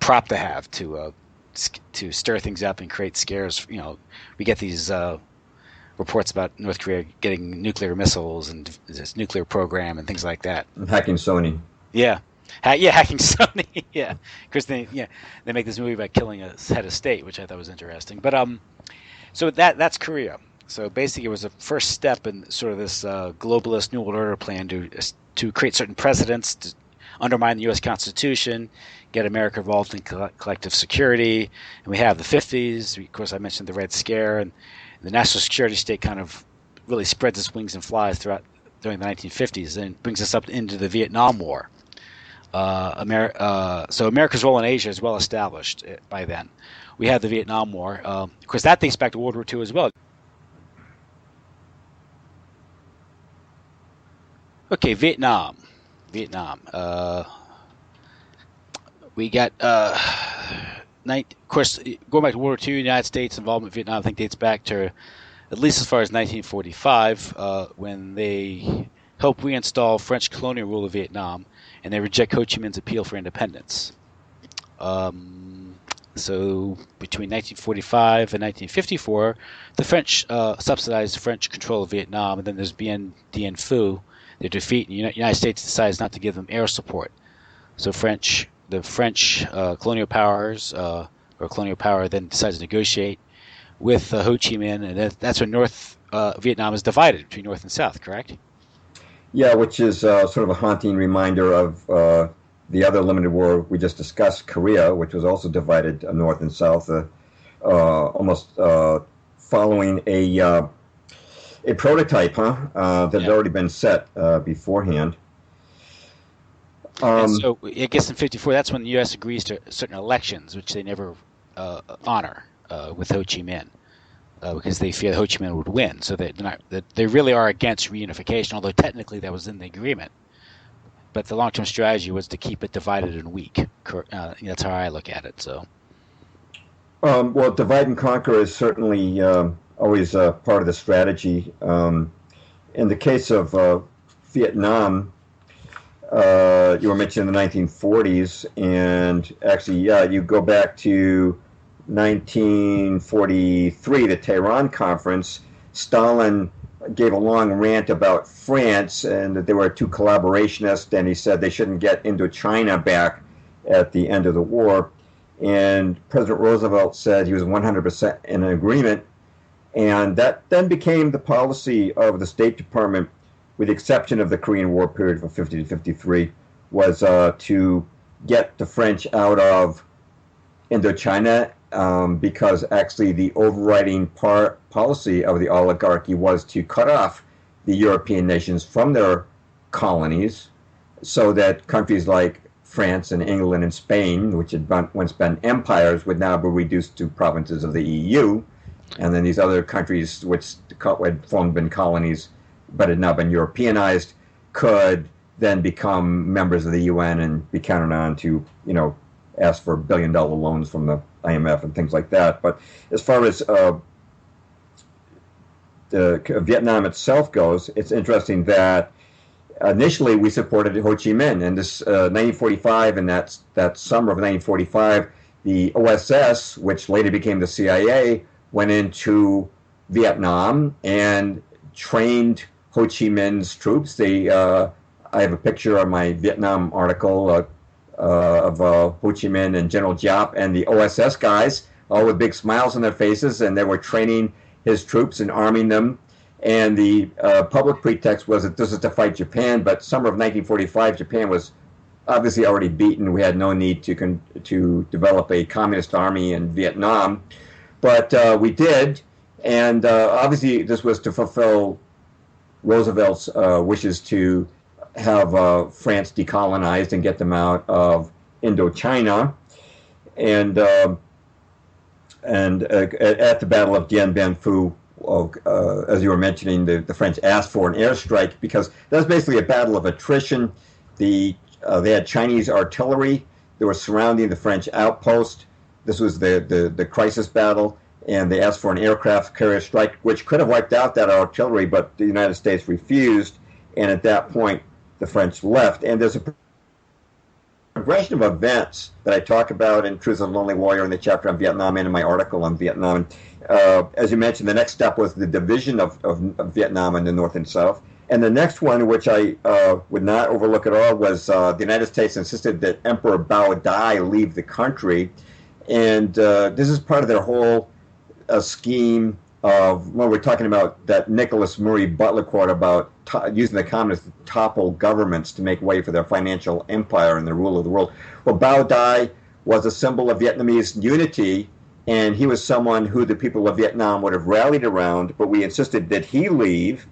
Speaker 1: prop to have to stir things up and create scares. We get these reports about North Korea getting nuclear missiles and this nuclear program and things like that.
Speaker 2: Hacking Sony.
Speaker 1: Yeah. Hacking Sony. Yeah, because they make this movie about killing a head of state, which I thought was interesting. But so that's Korea. So basically, it was a first step in sort of this globalist New World Order plan to create certain precedents, to undermine the U.S. Constitution, get America involved in collective security. And we have the 50s. Of course, I mentioned the Red Scare, and the national security state kind of really spreads its wings and flies during the 1950s, and brings us up into the Vietnam War. So America's role in Asia is well established by then. We had the Vietnam War. Of course, that dates back to World War II as well. Okay, Vietnam. Vietnam. We got, of course, going back to World War II, the United States involvement in Vietnam, I think, dates back to at least as far as 1945, when they helped reinstall French colonial rule of Vietnam, and they reject Ho Chi Minh's appeal for independence. So between 1945 and 1954, the French subsidized French control of Vietnam, and then there's Bien Dien Phu, their defeat, and the United States decides not to give them air support. So the French colonial powers, or colonial power, then decides to negotiate with Ho Chi Minh, and that's when North Vietnam is divided between North and South, correct?
Speaker 2: Yeah, which is sort of a haunting reminder of the other limited war we just discussed, Korea, which was also divided North and South, almost following a prototype, that had already been set beforehand.
Speaker 1: And so I guess in *54, that's when the U.S. agrees to certain elections, which they never honor with Ho Chi Minh, because they fear Ho Chi Minh would win. So they really are against reunification, although technically that was in the agreement. But the long-term strategy was to keep it divided and weak. That's how I look at it. So,
Speaker 2: well, divide and conquer is certainly always part of the strategy. In the case of Vietnam, you were mentioning the 1940s, and actually, yeah, you go back to 1943, the Tehran Conference. Stalin gave a long rant about France and that they were too collaborationist, and he said they shouldn't get Indochina back at the end of the war. And President Roosevelt said he was 100% in agreement, and that then became the policy of the State Department, with the exception of the Korean War period from 50 to 53, was to get the French out of Indochina, because actually the overriding policy of the oligarchy was to cut off the European nations from their colonies, so that countries like France and England and Spain, which had once been empires, would now be reduced to provinces of the EU, and then these other countries, which had formed been colonies but had now been Europeanized, could then become members of the UN and be counted on to, ask for billion-dollar loans from the IMF and things like that. But as far as Vietnam itself goes, it's interesting that initially we supported Ho Chi Minh, and this 1945, and that summer of 1945, the OSS, which later became the CIA, went into Vietnam and trained Ho Chi Minh's troops. I have a picture on my Vietnam article of Ho Chi Minh and General Giap and the OSS guys, all with big smiles on their faces, and they were training his troops and arming them. And the public pretext was that this is to fight Japan, but summer of 1945, Japan was obviously already beaten. We had no need to develop a communist army in Vietnam, but we did, and obviously this was to fulfill Roosevelt's wishes to have France decolonized and get them out of Indochina, and at the Battle of Dien Bien Phu, as you were mentioning, the French asked for an airstrike because that was basically a battle of attrition. They had Chinese artillery that were surrounding the French outpost. This was the crisis battle, and they asked for an aircraft carrier strike, which could have wiped out that artillery, but the United States refused, and at that point, the French left. And there's a progression of events that I talk about in Truth of the Lonely Warrior in the chapter on Vietnam and in my article on Vietnam. As you mentioned, the next step was the division of Vietnam into North and South. And the next one, which I would not overlook at all, was the United States insisted that Emperor Bao Dai leave the country. And this is part of their whole scheme of, well, we're talking about that Nicholas Murray Butler quote about using the communists to topple governments to make way for their financial empire and the rule of the world. Well, Bao Dai was a symbol of Vietnamese unity, and he was someone who the people of Vietnam would have rallied around, but we insisted that he leave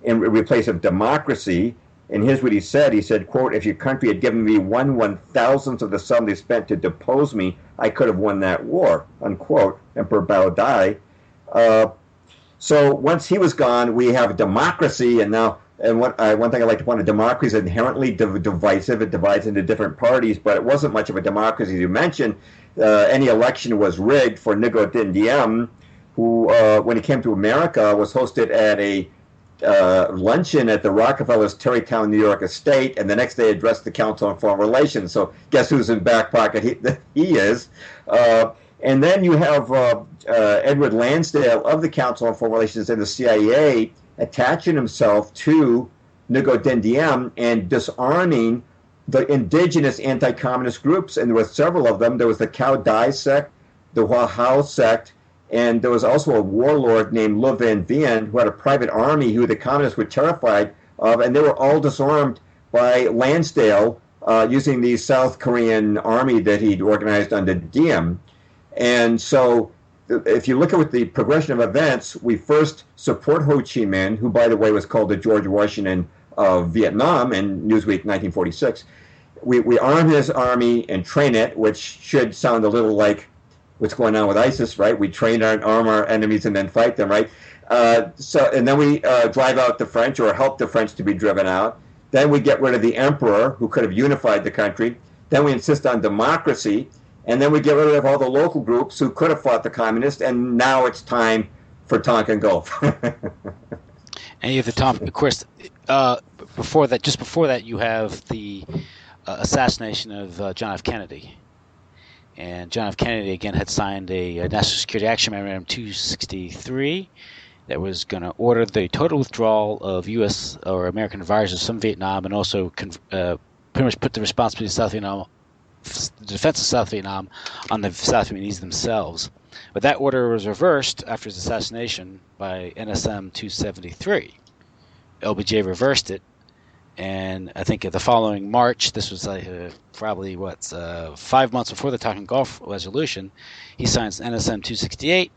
Speaker 2: in replace of democracy, And here's what he said. He said, quote, if your country had given me 1/1000th of the sum they spent to depose me, I could have won that war, unquote. Emperor Bao Dai. So once he was gone, we have democracy, and now, and one thing I like to point out, democracy is inherently divisive. It divides into different parties, but it wasn't much of a democracy. As you mentioned, any election was rigged for Ngo Dinh Diem, who, when he came to America, was hosted at a luncheon at the Rockefellers' Tarrytown, New York estate, and the next day addressed the Council on Foreign Relations. So guess who's in back pocket? He is. And then you have Edward Lansdale of the Council on Foreign Relations and the CIA attaching himself to Ngo Dinh Diem and disarming the indigenous anti-communist groups. And there were several of them. There was the Cao Dai sect, the Hoa Hao sect, and there was also a warlord named Le Van Vien who had a private army who the communists were terrified of, and they were all disarmed by Lansdale using the South Korean army that he'd organized under Diem. And so if you look at the progression of events, we first support Ho Chi Minh, who, by the way, was called the George Washington of Vietnam in Newsweek 1946. We arm his army and train it, which should sound a little like what's going on with ISIS, right? We train and arm our enemies and then fight them, right? And then we drive out the French, or help the French to be driven out. Then we get rid of the emperor, who could have unified the country. Then we insist on democracy. And then we get rid of all the local groups who could have fought the communists, and now it's time for Tonkin Gulf.
Speaker 1: And you have the Tom, of course. Before that, you have the assassination of John F. Kennedy, and John F. Kennedy again had signed a National Security Action Memorandum 263 that was going to order the total withdrawal of U.S. or American advisors from Vietnam, and also pretty much put the responsibility of South Vietnam, the defense of South Vietnam, on the South Vietnamese themselves. But that order was reversed after his assassination by NSM 273. LBJ reversed it, and I think the following March, this was probably 5 months before the Tonkin Gulf resolution, he signs NSM 268,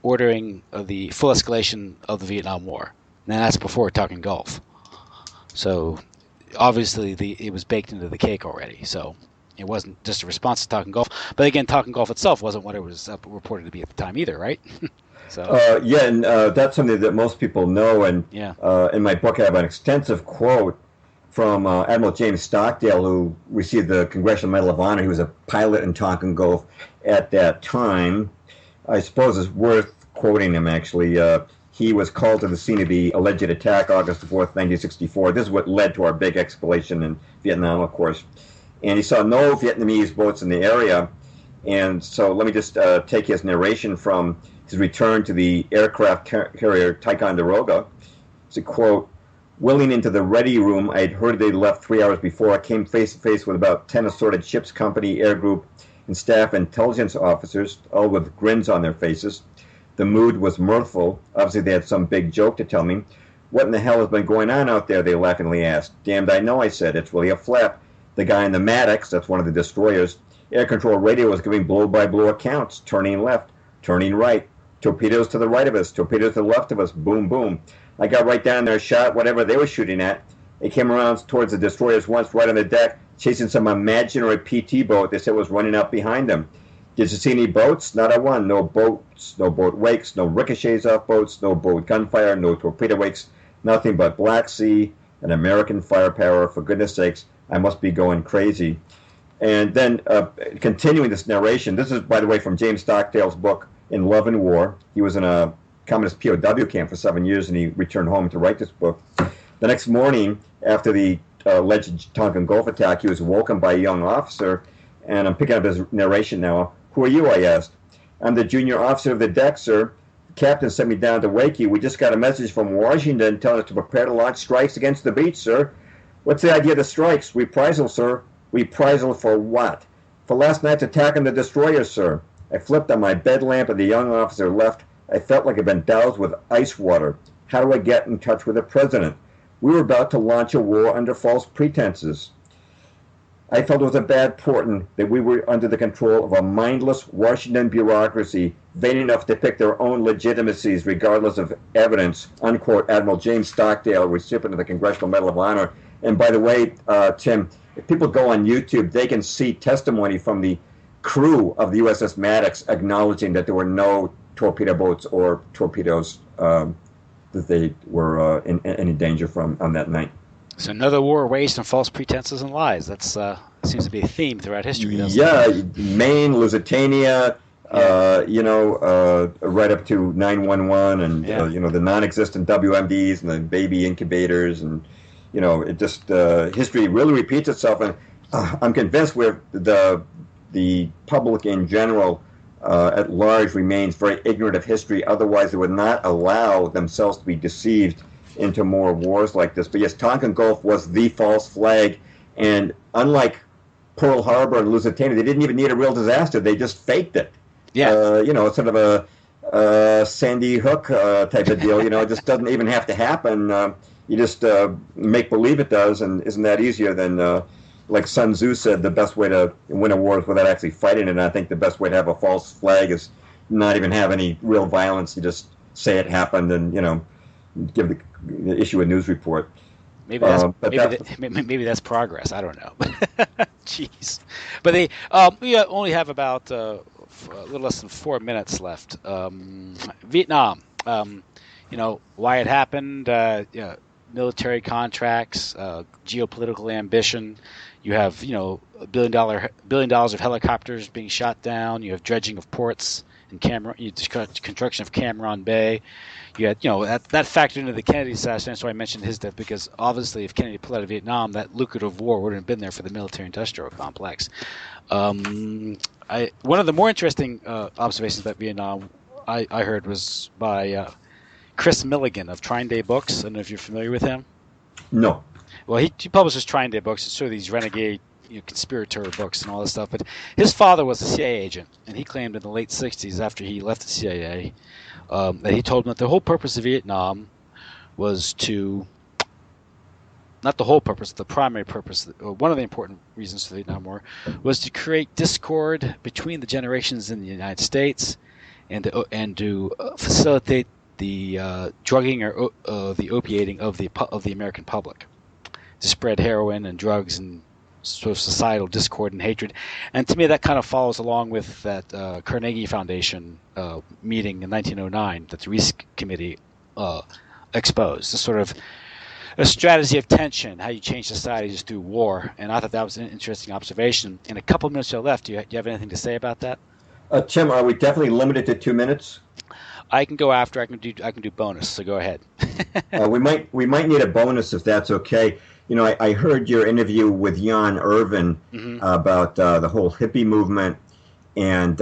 Speaker 1: ordering the full escalation of the Vietnam War. And that's before Tonkin Gulf. So obviously it was baked into the cake already, so it wasn't just a response to Tonkin Gulf. But again, Tonkin Gulf itself wasn't what it was reported to be at the time either, right?
Speaker 2: And that's something that most people know. And in my book, I have an extensive quote from Admiral James Stockdale, who received the Congressional Medal of Honor. He was a pilot in Tonkin Gulf at that time. I suppose it's worth quoting him, actually. He was called to the scene of the alleged attack August 4th, 1964. This is what led to our big escalation in Vietnam, of course. And he saw no Vietnamese boats in the area. And so let me just take his narration from his return to the aircraft carrier Ticonderoga. It's a quote, "Wheeling into the ready room, I had heard they'd left 3 hours before. I came face to face with about 10 assorted ships company, air group, and staff intelligence officers, all with grins on their faces. The mood was mirthful. Obviously, they had some big joke to tell me. What in the hell has been going on out there, they laughingly asked. Damned I know, I said. It's really a flap. The guy in the Maddox, that's one of the destroyers, air control radio was giving blow-by-blow accounts, turning left, turning right, torpedoes to the right of us, torpedoes to the left of us, boom, boom. I got right down there, shot whatever they were shooting at. They came around towards the destroyers once, right on the deck, chasing some imaginary PT boat they said was running up behind them. Did you see any boats? Not a one. No boats, no boat wakes, no ricochets off boats, no boat gunfire, no torpedo wakes, nothing but Black Sea and American firepower. For goodness sakes, I must be going crazy." And then continuing this narration, this is, by the way, from James Stockdale's book, In Love and War. He was in a communist POW camp for 7 years, and he returned home to write this book. The next morning, after the alleged Tonkin Gulf attack, he was woken by a young officer, and I'm picking up his narration now. "Who are you?" I asked. "I'm the junior officer of the deck, sir. The captain sent me down to wake you. We just got a message from Washington telling us to prepare to launch strikes against the beach, sir." "What's the idea of the strikes?" "Reprisal, sir." "Reprisal for what?" "For last night's attack on the destroyer, sir." I flipped on my bed lamp and the young officer left. I felt like I'd been doused with ice water. How do I get in touch with the president? We were about to launch a war under false pretenses. I felt it was a bad portent that we were under the control of a mindless Washington bureaucracy vain enough to pick their own legitimacies regardless of evidence, unquote, Admiral James Stockdale, recipient of the Congressional Medal of Honor. And by the way, Tim, if people go on YouTube, they can see testimony from the crew of the USS Maddox acknowledging that there were no torpedo boats or torpedoes that they were in any danger from on that night.
Speaker 1: So another war waged on false pretenses and lies. That's seems to be a theme throughout history, doesn't
Speaker 2: it? Maine, Lusitania, right up to 911 and, the non-existent WMDs and the baby incubators. And, it just, history really repeats itself. And I'm convinced the public in general at large remains very ignorant of history. Otherwise, they would not allow themselves to be deceived into more wars like this. But yes, Tonkin Gulf was the false flag. And unlike Pearl Harbor and Lusitania, they didn't even need a real disaster. They just faked it.
Speaker 1: Yeah.
Speaker 2: It's sort of a Sandy Hook type of deal. It just doesn't even have to happen. You just make believe it does. And isn't that easier than, like Sun Tzu said, the best way to win a war is without actually fighting it. And I think the best way to have a false flag is not even have any real violence. You just say it happened and, issue a news report.
Speaker 1: Maybe that's progress. I don't know. Jeez. But we only have about a little less than 4 minutes left. Vietnam. Why it happened. Military contracts, geopolitical ambition. You have $1 billion of helicopters being shot down. You have dredging of ports and construction of Cameron Bay. You had, that factored into the Kennedy assassination. That's why I mentioned his death, because obviously if Kennedy pulled out of Vietnam, that lucrative war wouldn't have been there for the military-industrial complex. One of the more interesting observations about Vietnam I heard was by Chris Milligan of Trine Day Books. I don't know if you're familiar with him.
Speaker 2: No.
Speaker 1: Well, he publishes Trine Day Books. It's sort of these renegade conspirator books and all this stuff. But his father was a CIA agent, and he claimed in the late 60s, after he left the CIA, that he told him that the whole purpose of Vietnam was to, not the whole purpose, the primary purpose, one of the important reasons for the Vietnam War, was to create discord between the generations in the United States and to facilitate the drugging or the opiating of the American public, to spread heroin and drugs and sort of societal discord and hatred. And to me, that kind of follows along with that Carnegie Foundation meeting in 1909 that the Reese Committee exposed. It's sort of a strategy of tension, how you change society just through war. And I thought that was an interesting observation. In a couple of minutes left, do you have anything to say about that?
Speaker 2: Tim, are we definitely limited to 2 minutes?
Speaker 1: I can go after. I can do bonus. So go ahead.
Speaker 2: we might need a bonus if that's okay. I heard your interview with Jan Irvin about the whole hippie movement, and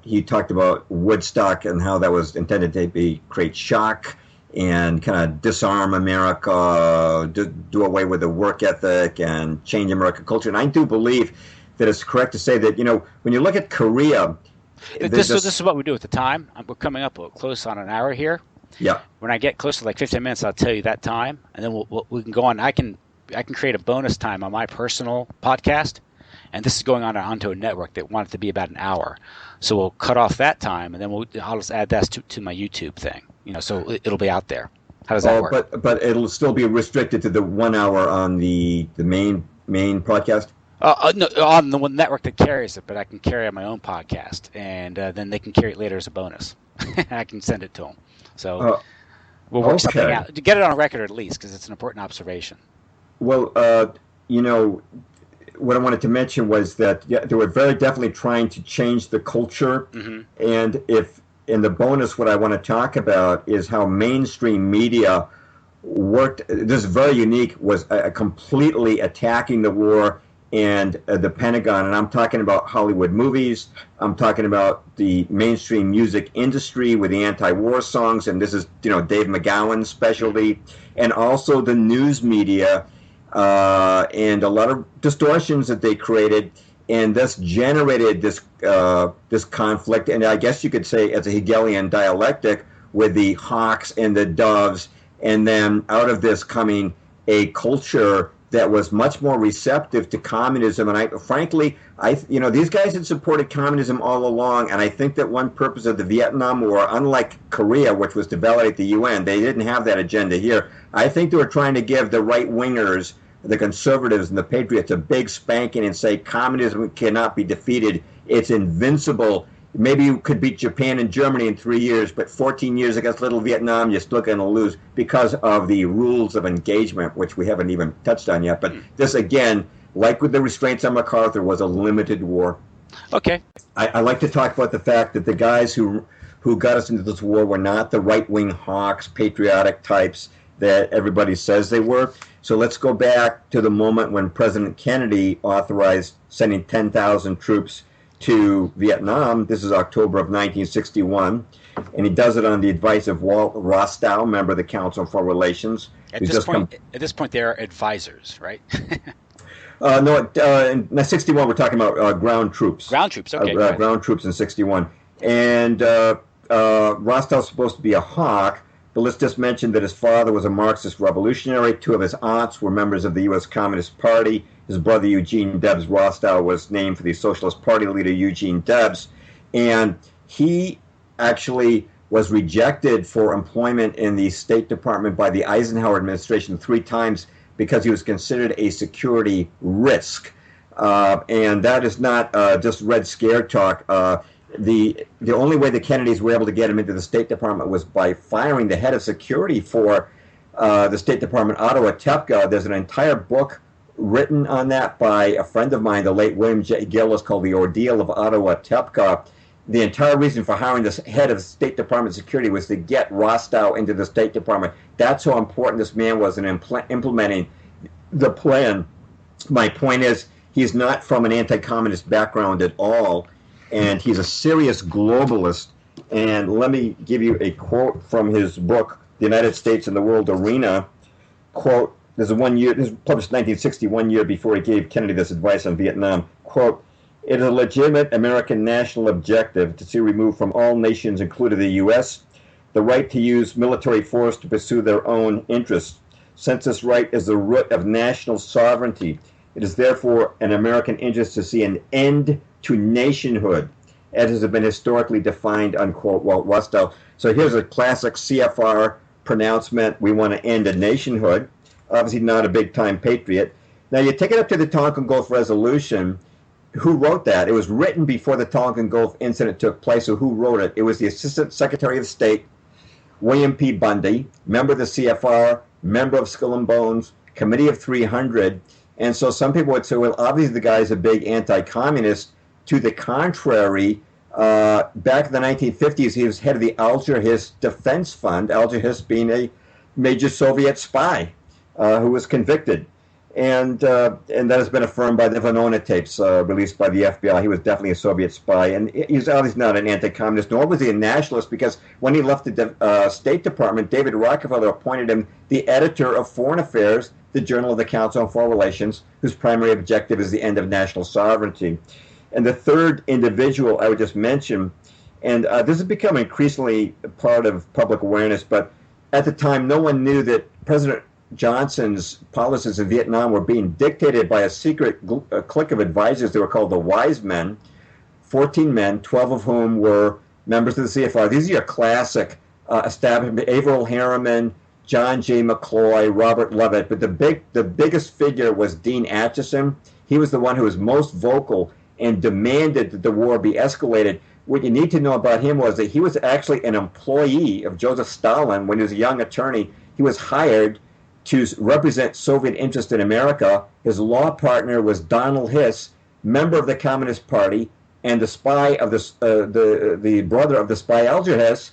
Speaker 2: he talked about Woodstock and how that was intended to create shock and kind of disarm America, do away with the work ethic and change American culture. And I do believe that it's correct to say that, when you look at Korea...
Speaker 1: This is what we do at the time. We're coming up close on an hour here.
Speaker 2: Yeah.
Speaker 1: When I get close to like 15 minutes, I'll tell you that time, and then we can go on. I can create a bonus time on my personal podcast, and this is going on onto a network that wants it to be about an hour. So we'll cut off that time, and then I'll just add that to my YouTube thing. So it'll be out there. How does that work?
Speaker 2: But it'll still be restricted to the 1 hour on the main podcast?
Speaker 1: No, on the one network that carries it, but I can carry on my own podcast, and then they can carry it later as a bonus. I can send it to them. So we'll work something out to get it on record at least, because it's an important observation.
Speaker 2: Well, what I wanted to mention was that they were very definitely trying to change the culture, and if in the bonus, what I want to talk about is how mainstream media worked. This is very unique. Was completely attacking the war and the Pentagon, and I'm talking about Hollywood movies. I'm talking about the mainstream music industry with the anti-war songs, and this is Dave McGowan's specialty, and also the news media, and a lot of distortions that they created, and this generated this conflict, and I guess you could say it's a Hegelian dialectic with the hawks and the doves, and then out of this coming a culture that was much more receptive to communism. And these guys had supported communism all along. And I think that one purpose of the Vietnam War, unlike Korea, which was to validate the UN, they didn't have that agenda here. I think they were trying to give the right wingers, the conservatives and the patriots, a big spanking and say communism cannot be defeated. It's invincible. Maybe you could beat Japan and Germany in 3 years, but 14 years against little Vietnam, you're still going to lose because of the rules of engagement, which we haven't even touched on yet. But this, again, like with the restraints on MacArthur, was a limited war.
Speaker 1: Okay.
Speaker 2: I like to talk about the fact that the guys who got us into this war were not the right-wing hawks, patriotic types that everybody says they were. So let's go back to the moment when President Kennedy authorized sending 10,000 troops to Vietnam. This is October of 1961, and he does it on the advice of Walt Rostow, member of the Council on Foreign Relations.
Speaker 1: At this point, they're advisors, right?
Speaker 2: In 61, we're talking about ground troops.
Speaker 1: Ground troops, okay.
Speaker 2: Ground troops in 61. And Rostow's supposed to be a hawk, but let's just mention that his father was a Marxist revolutionary. Two of his aunts were members of the U.S. Communist Party. His brother Eugene Debs Rostow was named for the Socialist Party leader Eugene Debs. And he actually was rejected for employment in the State Department by the Eisenhower administration 3 times because he was considered a security risk. And that is not just Red Scare talk. The only way the Kennedys were able to get him into the State Department was by firing the head of security for the State Department, Otto Otepka. There's an entire book written on that by a friend of mine, the late William J. Gillis, called The Ordeal of Otto Otepka. The entire reason for hiring the head of State Department security was to get Rostow into the State Department. That's how important this man was in implementing the plan. My point is, he's not from an anti-communist background at all, and he's a serious globalist. And let me give you a quote from his book, The United States in the World Arena. Quote, this is published in 1960, 1 year before he gave Kennedy this advice on Vietnam. Quote, it is a legitimate American national objective to see removed from all nations, including the U.S., the right to use military force to pursue their own interests. Since this right is the root of national sovereignty, it is therefore an American interest to see an end to nationhood, as has been historically defined, unquote, Walt Rostow. So here's a classic CFR pronouncement. We want to end a nationhood. Obviously not a big-time patriot. Now, you take it up to the Tonkin Gulf Resolution. Who wrote that? It was written before the Tonkin Gulf incident took place. So who wrote it? It was the Assistant Secretary of State, William P. Bundy, member of the CFR, member of Skull and Bones, Committee of 300. And so some people would say, well, obviously the guy is a big anti-communist. To the contrary, back in the 1950s, he was head of the Alger-Hiss Defense Fund, Alger-Hiss being a major Soviet spy who was convicted. And that has been affirmed by the Venona tapes released by the FBI. He was definitely a Soviet spy. And he's obviously not an anti-communist, nor was he a nationalist, because when he left the State Department, David Rockefeller appointed him the editor of Foreign Affairs, the Journal of the Council on Foreign Relations, whose primary objective is the end of national sovereignty. And the third individual I would just mention, and this has become increasingly part of public awareness, but at the time no one knew that President Johnson's policies in Vietnam were being dictated by a secret clique of advisors. They were called the Wise Men, 14 men, 12 of whom were members of the CFR. These are your classic establishment: Averell Harriman, John J. McCloy, Robert Levitt. But the biggest figure was Dean Acheson. He was the one who was most vocal and demanded that the war be escalated. What you need to know about him was that he was actually an employee of Joseph Stalin. When he was a young attorney, he was hired to represent Soviet interests in America. His law partner was Donald Hiss, member of the Communist Party, and the spy of the brother of the spy Alger-Hiss.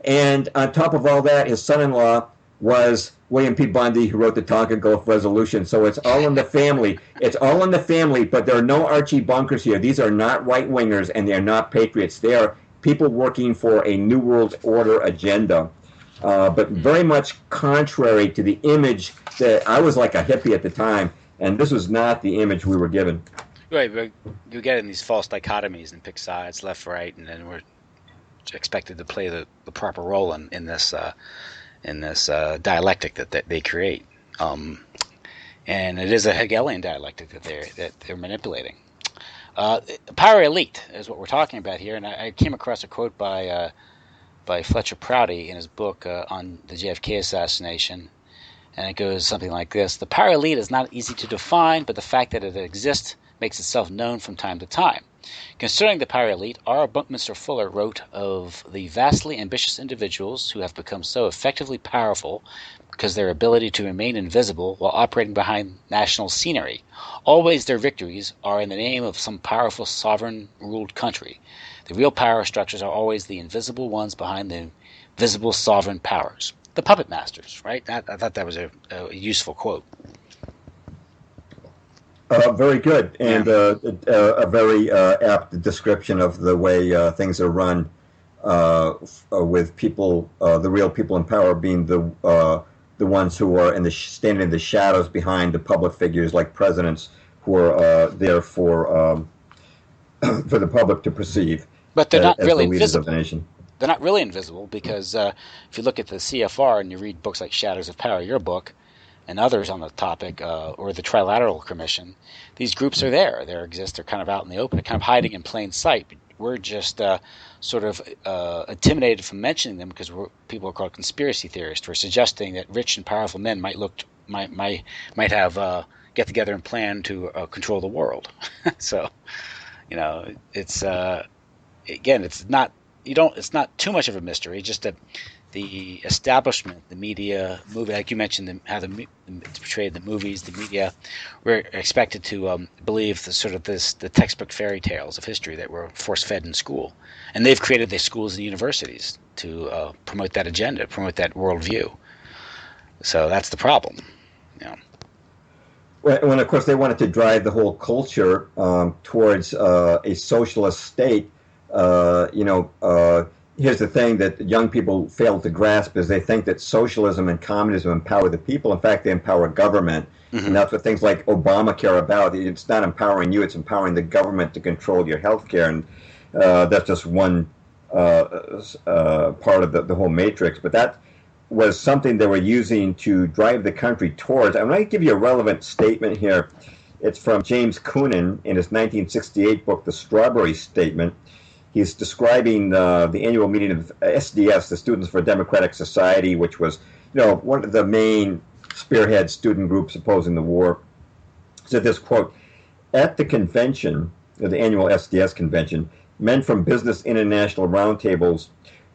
Speaker 2: And on top of all that, his son-in-law was William P. Bundy, who wrote the Tonkin Gulf Resolution. So it's all in the family. It's all in the family, but there are no Archie Bunkers here. These are not right-wingers, and they are not patriots. They are people working for a New World Order agenda. But very much contrary to the image that I was like a hippie at the time, and this was not the image we were given.
Speaker 1: Right, but you get in these false dichotomies and pick sides, left, right, and then we're expected to play the proper role in this dialectic that they create. And it is a Hegelian dialectic that they're manipulating. Power elite is what we're talking about here, and I came across a quote by Fletcher Prouty in his book on the JFK assassination, and it goes something like this: "The power elite is not easy to define, but the fact that it exists makes itself known from time to time. Concerning the power elite, R. Buckminster Fuller wrote of the vastly ambitious individuals who have become so effectively powerful because their ability to remain invisible while operating behind national scenery. Always their victories are in the name of some powerful sovereign-ruled country. The real power structures are always the invisible ones behind the visible sovereign powers." The puppet masters, right? I thought that was a useful quote.
Speaker 2: Very good, and a very apt description of the way things are run, with people, the real people in power being the ones who are standing in the shadows behind the public figures like presidents, who are there for the public to perceive.
Speaker 1: But they're not really
Speaker 2: the leaders
Speaker 1: invisible.
Speaker 2: of the nation.
Speaker 1: They're not really invisible because if you look at the CFR and you read books like Shadows of Power, your book, and others on the topic, or the Trilateral Commission, these groups are there. They exist. They're kind of out in the open. They're kind of hiding in plain sight. We're just sort of intimidated from mentioning them because people are called conspiracy theorists. We're suggesting that rich and powerful men might have get together and plan to control the world. So, it's again, it's not too much of a mystery. Just that the establishment, the media, movie, like you mentioned, how it's portrayed in the movies, the media, we're expected to believe the textbook fairy tales of history that were force-fed in school, and they've created the schools and universities to promote that agenda, promote that worldview. So that's the problem.
Speaker 2: When of course they wanted to drive the whole culture towards a socialist state, here's the thing that young people fail to grasp is they think that socialism and communism empower the people. In fact, they empower government. Mm-hmm. And that's what things like Obamacare are about. It's not empowering you, it's empowering the government to control your health care. And that's just one part of the whole matrix. But that was something they were using to drive the country towards. I'm going to give you a relevant statement here. It's from James Coonan in his 1968 book, The Strawberry Statement. He's describing the annual meeting of SDS, the Students for a Democratic Society, which was, one of the main spearhead student groups opposing the war. He said this, quote, "At the convention, the annual SDS convention, men from business international roundtables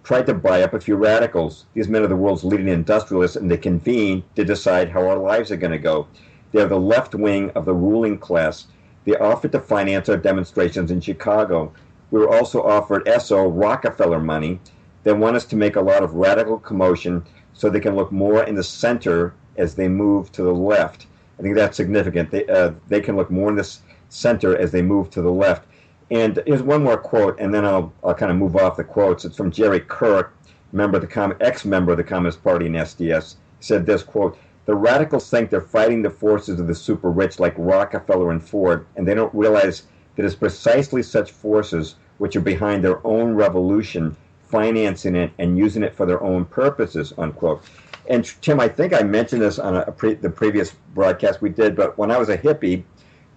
Speaker 2: tried to buy up a few radicals. These men are the world's leading industrialists, and they convene to decide how our lives are going to go. They're the left wing of the ruling class. They offered to finance our demonstrations in Chicago. We were also offered Rockefeller money. They want us to make a lot of radical commotion so they can look more in the center as they move to the left." I think that's significant. They can look more in the center as they move to the left. And here's one more quote, and then I'll kind of move off the quotes. It's from Jerry Kirk, ex-member of the Communist Party in SDS. He said this, quote, "The radicals think they're fighting the forces of the super rich like Rockefeller and Ford, and they don't realize that it's precisely such forces which are behind their own revolution, financing it and using it for their own purposes," unquote. And Tim, I think I mentioned this on the previous broadcast we did, but when I was a hippie,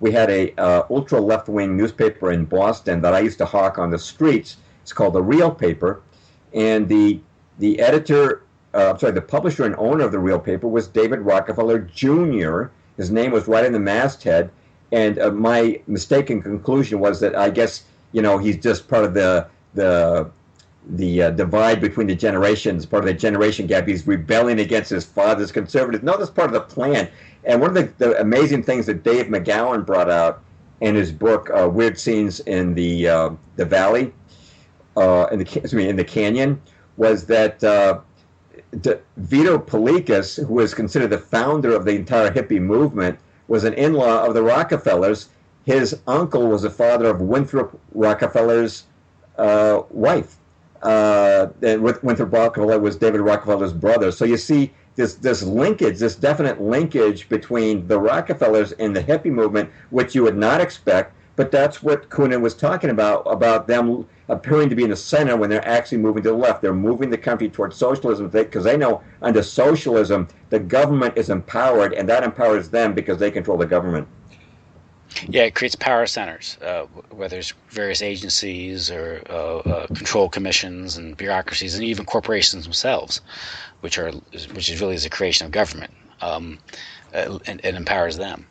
Speaker 2: we had a ultra left-wing newspaper in Boston that I used to hawk on the streets. It's called The Real Paper, and the publisher and owner of The Real Paper was David Rockefeller Jr. His name was right in the masthead, and my mistaken conclusion was that I guess he's just part of the divide between the generations, part of the generation gap. He's rebelling against his father's conservatives. No, that's part of the plan. And one of the amazing things that Dave McGowan brought out in his book, Weird Scenes in the Valley, in the Canyon, was that Vito Pelikas, who was considered the founder of the entire hippie movement, was an in-law of the Rockefellers. His uncle was the father of Winthrop Rockefeller's wife. And Winthrop Rockefeller was David Rockefeller's brother. So you see this linkage, this definite linkage between the Rockefellers and the hippie movement, which you would not expect, But that's what Kunin was talking about them appearing to be in the center when they're actually moving to the left. They're moving the country towards socialism because they know under socialism the government is empowered, and that empowers them because they control the government.
Speaker 1: Yeah, it creates power centers, where there's various agencies or control commissions and bureaucracies, and even corporations themselves, which is really the creation of government, and empowers them.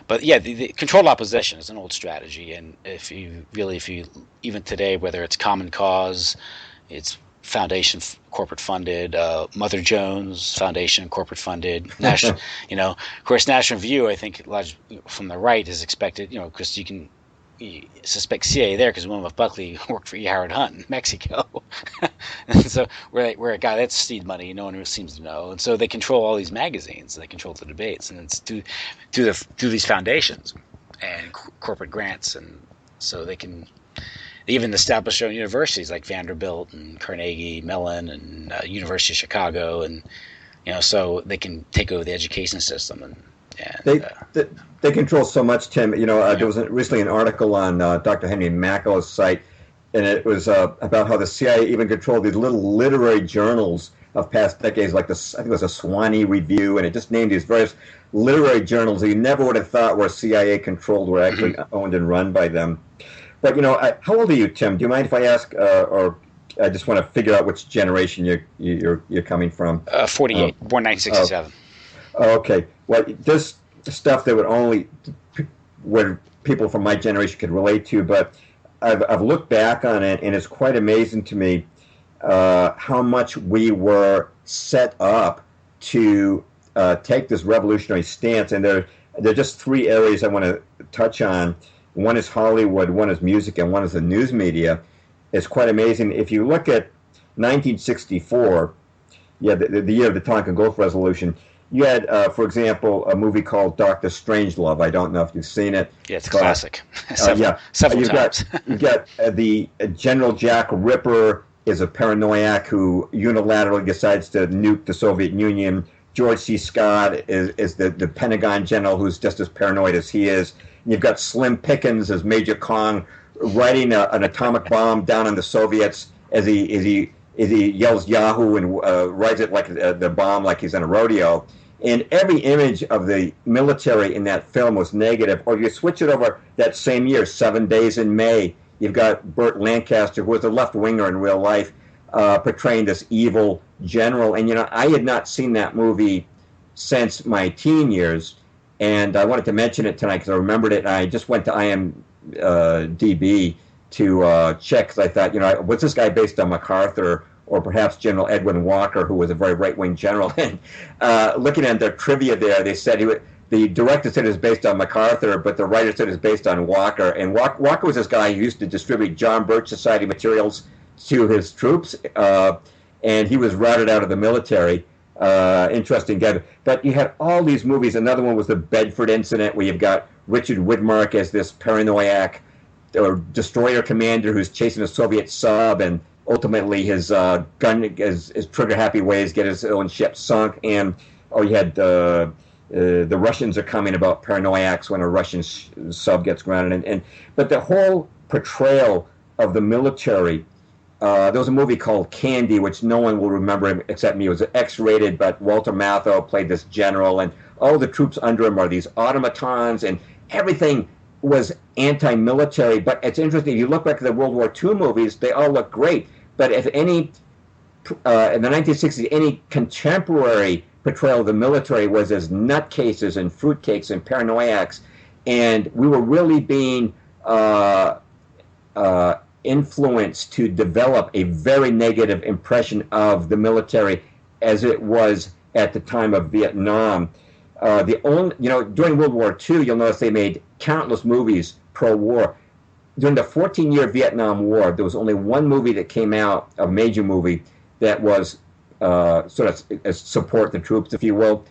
Speaker 1: But yeah, the controlled opposition is an old strategy, and if you even today, whether it's Common Cause, it's foundation corporate funded, Mother Jones Foundation corporate funded, national, of course, National Review, I think from the right is expected, because you suspect CIA there because William F. Buckley worked for E. Howard Hunt in Mexico. And so where a guy that's seed money, no one really seems to know. And so they control all these magazines, they control the debates, and it's through these foundations and corporate grants, and so they can even establish their own universities like Vanderbilt and Carnegie Mellon and University of Chicago, and so they can take over the education system. And
Speaker 2: they control so much, Tim. There was recently an article on Dr. Henry Mackel's site, and it was about how the CIA even controlled these little literary journals of past decades, like I think it was a Swanee Review, and it just named these various literary journals that you never would have thought were CIA controlled, were actually owned and run by them. But how old are you, Tim? Do you mind if I ask, or I just want to figure out which generation you're coming from?
Speaker 1: 48, born 1967.
Speaker 2: Okay. Well, this stuff that would people from my generation could relate to, but I've looked back on it, and it's quite amazing to me how much we were set up to take this revolutionary stance. And there are just three areas I want to touch on. One is Hollywood, one is music, and one is the news media. It's quite amazing. If you look at 1964, the year of the Tonkin Gulf Resolution, you had, for example, a movie called Dr. Strangelove. I don't know if you've seen it.
Speaker 1: Yeah, it's a classic. Several times.
Speaker 2: You've got the General Jack Ripper is a paranoiac who unilaterally decides to nuke the Soviet Union. George C. Scott is the Pentagon general who's just as paranoid as he is. And you've got Slim Pickens as Major Kong writing an atomic bomb down on the Soviets as he yells Yahoo and rides it like the bomb like he's in a rodeo. And every image of the military in that film was negative. Or you switch it over that same year, 7 Days in May, you've got Burt Lancaster, who was a left-winger in real life, portraying this evil general. And, I had not seen that movie since my teen years. And I wanted to mention it tonight because I remembered it. And I just went to IMDb to check because I thought, was this guy based on MacArthur or perhaps General Edwin Walker, who was a very right-wing general? And looking at their trivia there, they said the director said it was based on MacArthur, but the writer said it was based on Walker. And Walker was this guy who used to distribute John Birch Society materials to his troops, and he was routed out of the military. Interesting guy. But you had all these movies. Another one was the Bedford Incident, where you've got Richard Widmark as this paranoiac or destroyer commander who's chasing a Soviet sub, and ultimately his trigger-happy ways get his own ship sunk. And you had the Russians are coming about paranoiacs when a Russian sub gets grounded. But the whole portrayal of the military. There was a movie called Candy, which no one will remember except me. It was X-rated, but Walter Matthau played this general, and all the troops under him are these automatons, and everything was anti-military. But it's interesting, if you look back at the World War II movies, they all look great. But if any, in the 1960s, any contemporary portrayal of the military was as nutcases and fruitcakes and paranoiacs, and we were really being influenced to develop a very negative impression of the military as it was at the time of Vietnam. During World War II, you'll notice they made countless movies pro-war. During the 14-year Vietnam War, there was only one movie that came out, a major movie, that was sort of support the troops, if you will.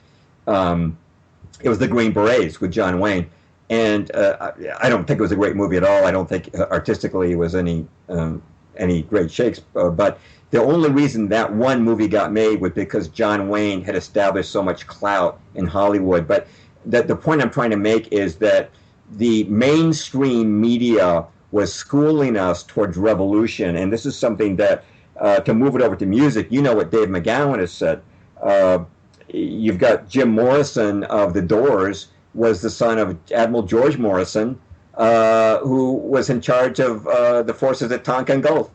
Speaker 2: It was The Green Berets with John Wayne. And I don't think it was a great movie at all. I don't think artistically it was any great shakes. But the only reason that one movie got made was because John Wayne had established so much clout in Hollywood. But the point I'm trying to make is that the mainstream media was schooling us towards revolution, and this is something that, to move it over to music, you know what Dave McGowan has said. You've got Jim Morrison of The Doors, was the son of Admiral George Morrison, who was in charge of the forces at Tonkin Gulf.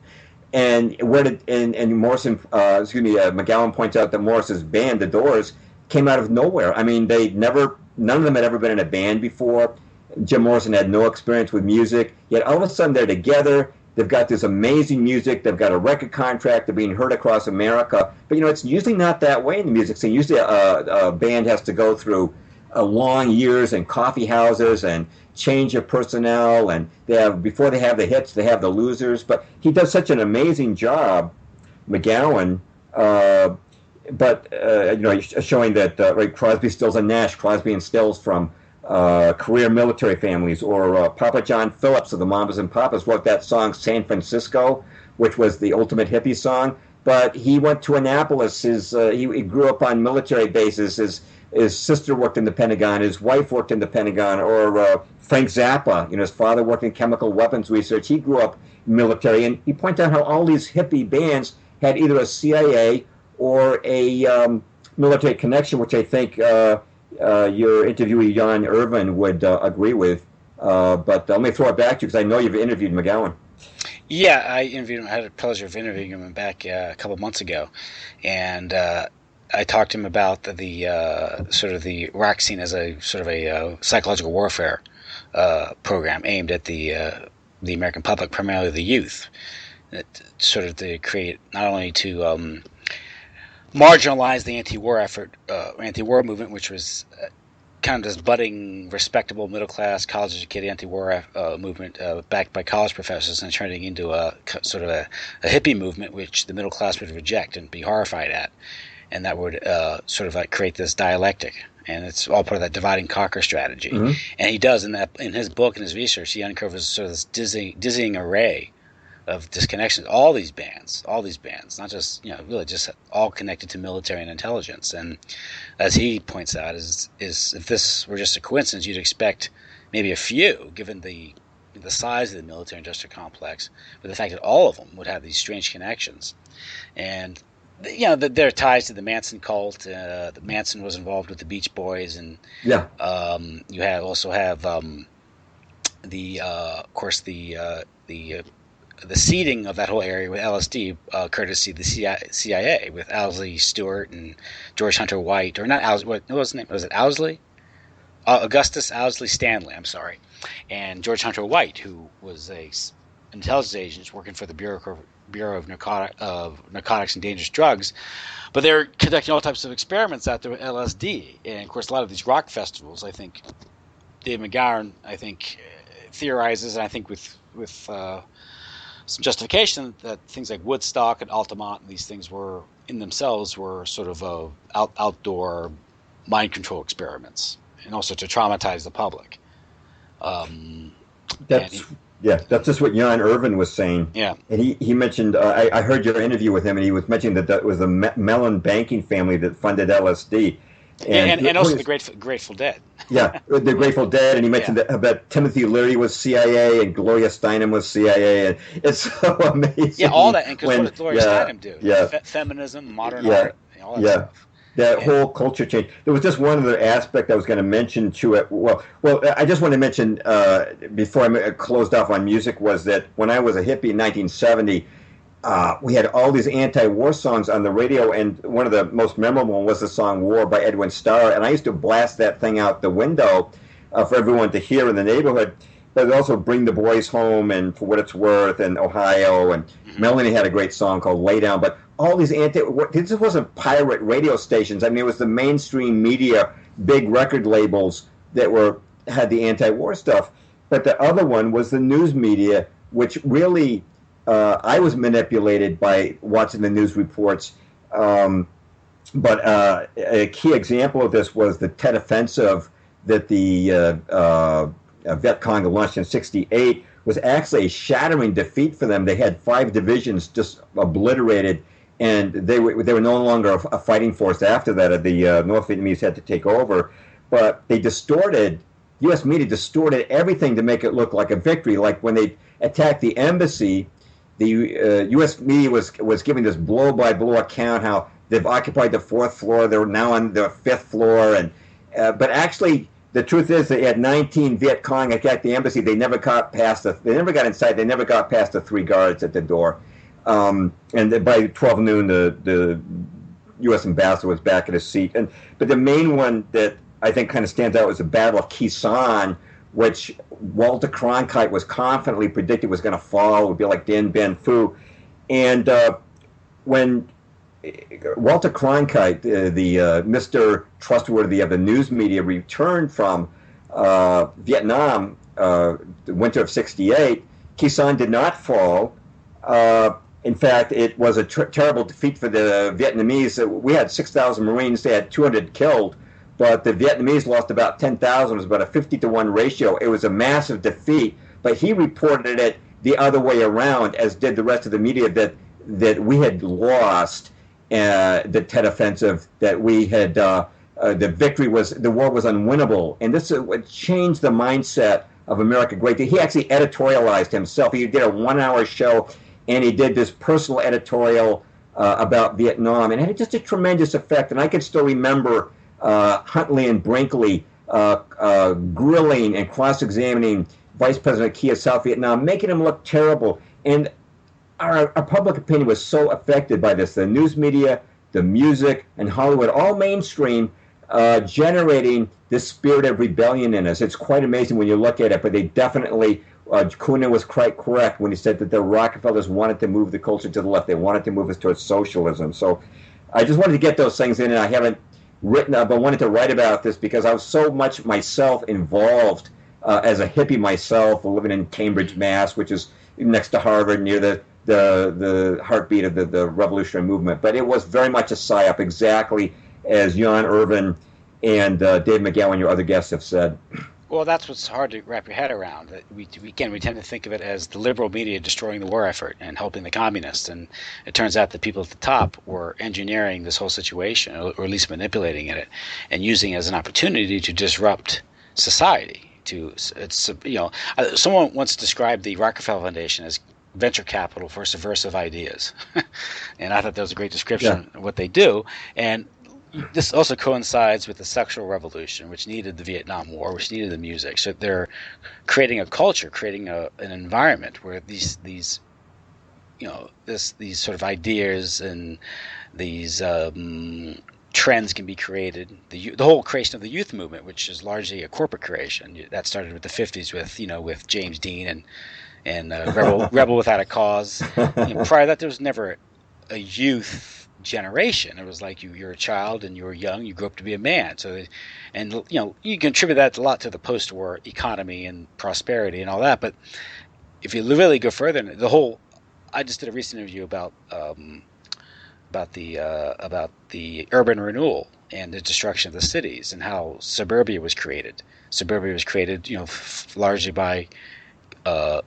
Speaker 2: And Morrison, McGowan points out that Morrison's band, The Doors, came out of nowhere. I mean, none of them had ever been in a band before. Jim Morrison had no experience with music. Yet all of a sudden they're together. They've got this amazing music. They've got a record contract. They're being heard across America. But, it's usually not that way in the music scene. Usually a band has to go through long years in coffee houses and change of personnel. And before they have the hits, they have the losers. But he does such an amazing job, McGowan, showing that Crosby, Stills, and Nash, Crosby and Stills from career military families, or Papa John Phillips of the Mamas and Papas wrote that song San Francisco, which was the ultimate hippie song. But he went to Annapolis. He grew up on military bases. His sister worked in the Pentagon. His wife worked in the Pentagon. Or Frank Zappa, his father worked in chemical weapons research. He grew up military, and he pointed out how all these hippie bands had either a CIA or a military connection, which I think your interviewee Jan Irvin would agree with. But let me throw it back to you, because I know you've interviewed McGowan.
Speaker 1: Yeah, I interviewed him. I had the pleasure of interviewing him back a couple months ago, and I talked to him about the sort of the rock scene as a sort of a psychological warfare program aimed at the American public, primarily the youth, sort of to create not only to marginalize the anti-war effort, anti-war movement, which was kind of this budding, respectable, middle-class, college-educated anti-war movement backed by college professors, and turning into a sort of a hippie movement, which the middle class would reject and be horrified at, and that would sort of like create this dialectic. And it's all part of that divide and conquer strategy. Mm-hmm. And he does in his book and his research, he uncovers sort of this dizzying array of disconnections. All these bands, not just really just all connected to military and intelligence. And as he points out, is if this were just a coincidence, you'd expect maybe a few, given the size of the military-industrial complex, but the fact that all of them would have these strange connections. And there are ties to the Manson cult. The Manson was involved with the Beach Boys, and you also have the seeding of that whole area with LSD, courtesy of the CIA, with Owsley Stewart and George Hunter White, or not Owsley. What was his name? Was it Owsley? Augustus Owsley Stanley. I'm sorry, and George Hunter White, who was a intelligence agent working for the Bureau of Narcotics and Dangerous Drugs, but they're conducting all types of experiments out there with LSD. And of course, a lot of these rock festivals, I think Dave McGowan, theorizes, and I think with some justification, that things like Woodstock and Altamont and these things were in themselves were sort of outdoor mind control experiments, and also to traumatize the public.
Speaker 2: That's just what Jan Irvin was saying. Yeah, and he mentioned. I heard your interview with him, and he was mentioning that it was the Mellon banking family that funded LSD,
Speaker 1: and also the Grateful Dead.
Speaker 2: Yeah, the Grateful Dead, and he mentioned that Timothy Leary was CIA and Gloria Steinem was CIA, and it's so amazing.
Speaker 1: Yeah, all that, and because what did Gloria Steinem do?
Speaker 2: Yeah,
Speaker 1: feminism, modern art, all that stuff.
Speaker 2: That whole culture change. There was just one other aspect I was going to mention to it. Well, I just want to mention before I closed off on music, was that when I was a hippie in 1970, we had all these anti-war songs on the radio, and one of the most memorable was the song "War" by Edwin Starr, and I used to blast that thing out the window for everyone to hear in the neighborhood. But also "Bring the Boys Home" and "For What It's Worth" and "Ohio," and Melanie had a great song called "Lay Down." But all these this wasn't pirate radio stations. I mean, it was the mainstream media, big record labels that had the anti-war stuff. But the other one was the news media, which really I was manipulated by watching the news reports. But a key example of this was the Tet Offensive that the Viet Cong launched in '68 was actually a shattering defeat for them. They had 5 divisions just obliterated, and they were no longer a fighting force after that. The North Vietnamese had to take over, but they distorted U.S. media distorted everything to make it look like a victory. Like when they attacked the embassy, the U.S. media was giving this blow-by-blow account how they've occupied the 4th floor, they're now on the 5th floor, and but actually the truth is they had 19 Viet Cong attack the embassy. They never got they never got inside. They never got past the 3 guards at the door. And by 12 noon, the U.S. ambassador was back in his seat. But the main one that I think kind of stands out was the Battle of Acheson, which Walter Cronkite was confidently predicted was going to fall. It would be like Dien Bien Phu. And when Walter Cronkite, the Mr. Trustworthy of the news media, returned from Vietnam, the winter of '68, Acheson did not fall. In fact, it was a terrible defeat for the Vietnamese. We had 6,000 Marines. They had 200 killed, but the Vietnamese lost about 10,000. It was about a 50-to-1 ratio. It was a massive defeat, but he reported it the other way around, as did the rest of the media, that we had lost the Tet Offensive, that we had the war was unwinnable, and this would change the mindset of America greatly. He actually editorialized himself. He did a 1-hour show, and he did this personal editorial about Vietnam, and it had just a tremendous effect. And I can still remember Huntley and Brinkley grilling and cross-examining Vice President Key of South Vietnam, making him look terrible. And our public opinion was so affected by this. The news media, the music, and Hollywood, all mainstream, generating this spirit of rebellion in us. It's quite amazing when you look at it, but they definitely, Kunin was quite correct when he said that the Rockefellers wanted to move the culture to the left. They wanted to move us towards socialism. So I just wanted to get those things in, and I haven't written up, but wanted to write about this because I was so much myself involved as a hippie myself, living in Cambridge, Mass., which is next to Harvard, near the heartbeat of the revolutionary movement. But it was very much a psyop, exactly as Jan Irvin and Dave McGowan, your other guests, have said.
Speaker 1: Well, that's what's hard to wrap your head around. We tend to think of it as the liberal media destroying the war effort and helping the communists. And it turns out that people at the top were engineering this whole situation, or at least manipulating it, and using it as an opportunity to disrupt society. Someone once described the Rockefeller Foundation as venture capital for subversive ideas. And I thought that was a great description of what they do. And this also coincides with the sexual revolution, which needed the Vietnam War, which needed the music. So they're creating a culture, creating an environment where these sort of ideas and these trends can be created. The whole creation of the youth movement, which is largely a corporate creation, that started with the '50s with James Dean and Rebel Without a Cause. Prior to that, there was never a youth generation. It was like you're a child and you were young, you grew up to be a man. So, and you can attribute that a lot to the post-war economy and prosperity and all that. But if you really go further, I just did a recent interview about the urban renewal and the destruction of the cities and how suburbia was created. Suburbia was created, largely by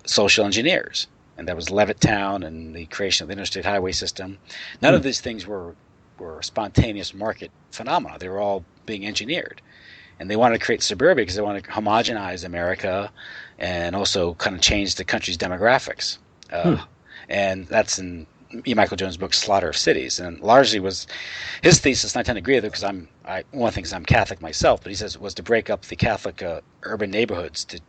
Speaker 1: social engineers. And that was Levittown and the creation of the interstate highway system. None of these things were spontaneous market phenomena. They were all being engineered. And they wanted to create suburbia because they wanted to homogenize America and also kind of change the country's demographics. And that's in E. Michael Jones' book, Slaughter of Cities. And largely was his thesis, and I tend to agree with it because one thing is I'm Catholic myself, but he says it was to break up the Catholic urban neighborhoods to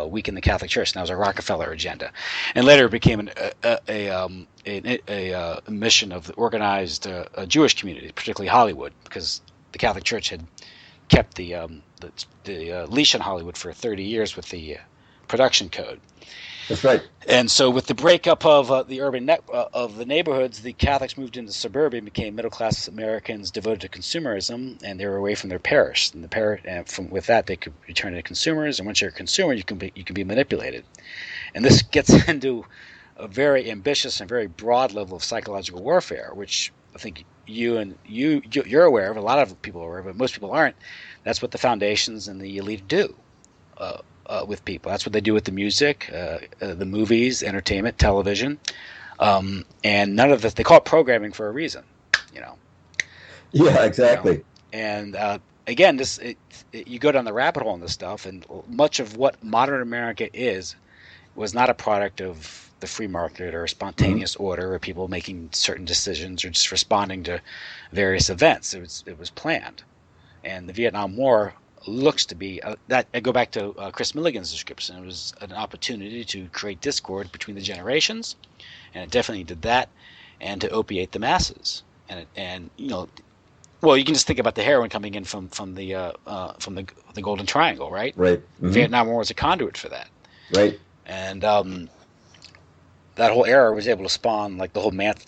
Speaker 1: weaken the Catholic Church. And that was a Rockefeller agenda. And later it became a mission of the organized Jewish community, particularly Hollywood, because the Catholic Church had kept the leash on Hollywood for 30 years with the production code.
Speaker 2: That's right.
Speaker 1: And so with the breakup of the urban of the neighborhoods, the Catholics moved into suburbia and became middle-class Americans devoted to consumerism, and they were away from their parish. And with that, they could return to consumers. And once you're a consumer, you can be manipulated. And this gets into a very ambitious and very broad level of psychological warfare, which I think you're aware of. A lot of people are aware of, but most people aren't. That's what the foundations and the elite do. With people. That's what they do with the music, the movies, entertainment, television, and none of this. They call it programming for a reason,
Speaker 2: Yeah, exactly.
Speaker 1: And again, you go down the rabbit hole on this stuff, and much of what modern America was not a product of the free market or spontaneous order or people making certain decisions or just responding to various events. It was planned, and the Vietnam War looks to be that. I go back to Chris Milligan's description. It was an opportunity to create discord between the generations, and it definitely did that, and to opiate the masses. And well, you can just think about the heroin coming in from the Golden Triangle, right?
Speaker 2: Right.
Speaker 1: The Vietnam War was a conduit for that.
Speaker 2: Right.
Speaker 1: And that whole era was able to spawn like the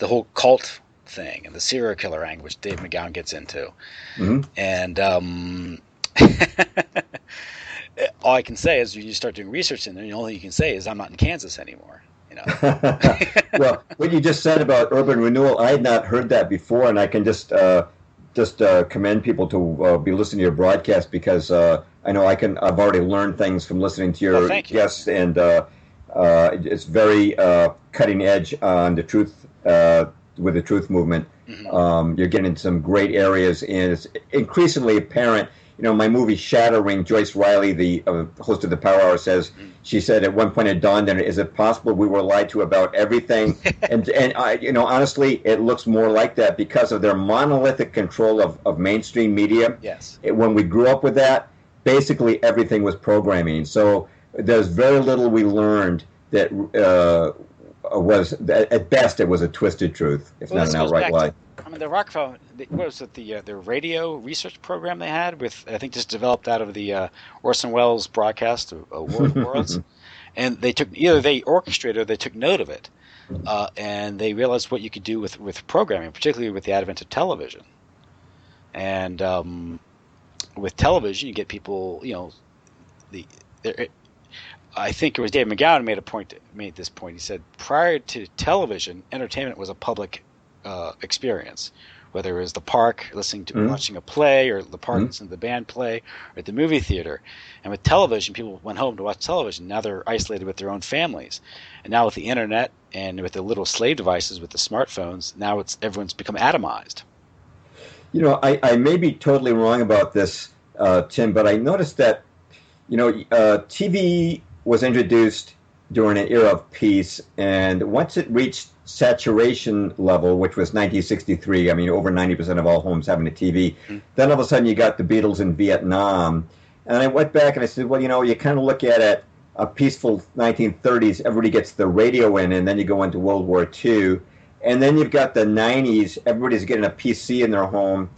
Speaker 1: whole cult thing and the serial killer angle, which Dave McGowan gets into. And all I can say is, when you start doing research in there, the only thing you can say is, I'm not in Kansas anymore.
Speaker 2: Well, what you just said about urban renewal, I had not heard that before, and I can just commend people to be listening to your broadcast, because I know I've already learned things from listening to your guests, and it's very cutting edge on the truth with the truth movement. You're getting into some great areas, and it's increasingly apparent. My movie Shattering, Joyce Riley, the host of the Power Hour, says, she said at one point it dawned on her, is it possible we were lied to about everything? and honestly, it looks more like that because of their monolithic control of mainstream media.
Speaker 1: Yes.
Speaker 2: When we grew up with that, basically everything was programming. So there's very little we learned that was, at best, it was a twisted truth, if not an outright lie.
Speaker 1: The Rockefeller, what was it, the radio research program they had with, I think, just developed out of the Orson Welles broadcast of War of the Worlds, and either they orchestrated or they took note of it, and they realized what you could do with programming, particularly with the advent of television. And with television, you get people, I think it was Dave McGowan made this point. He said, prior to television, entertainment was a public experience, whether it was the park listening to watching a play, or the park listening to the band play, or at the movie theater. And with television, people went home to watch television. Now they're isolated with their own families, and now with the internet and with the little slave devices, with the smartphones, now everyone's become atomized.
Speaker 2: I may be totally wrong about this, Tim, but I noticed that TV was introduced during an era of peace, and once it reached saturation level, which was 1963, over 90% of all homes having a TV, then all of a sudden you got the Beatles in Vietnam. And I went back and I said, well, you kind of look at it, a peaceful 1930s, everybody gets the radio in, and then you go into World War II. And then you've got the 90s, everybody's getting a PC in their home,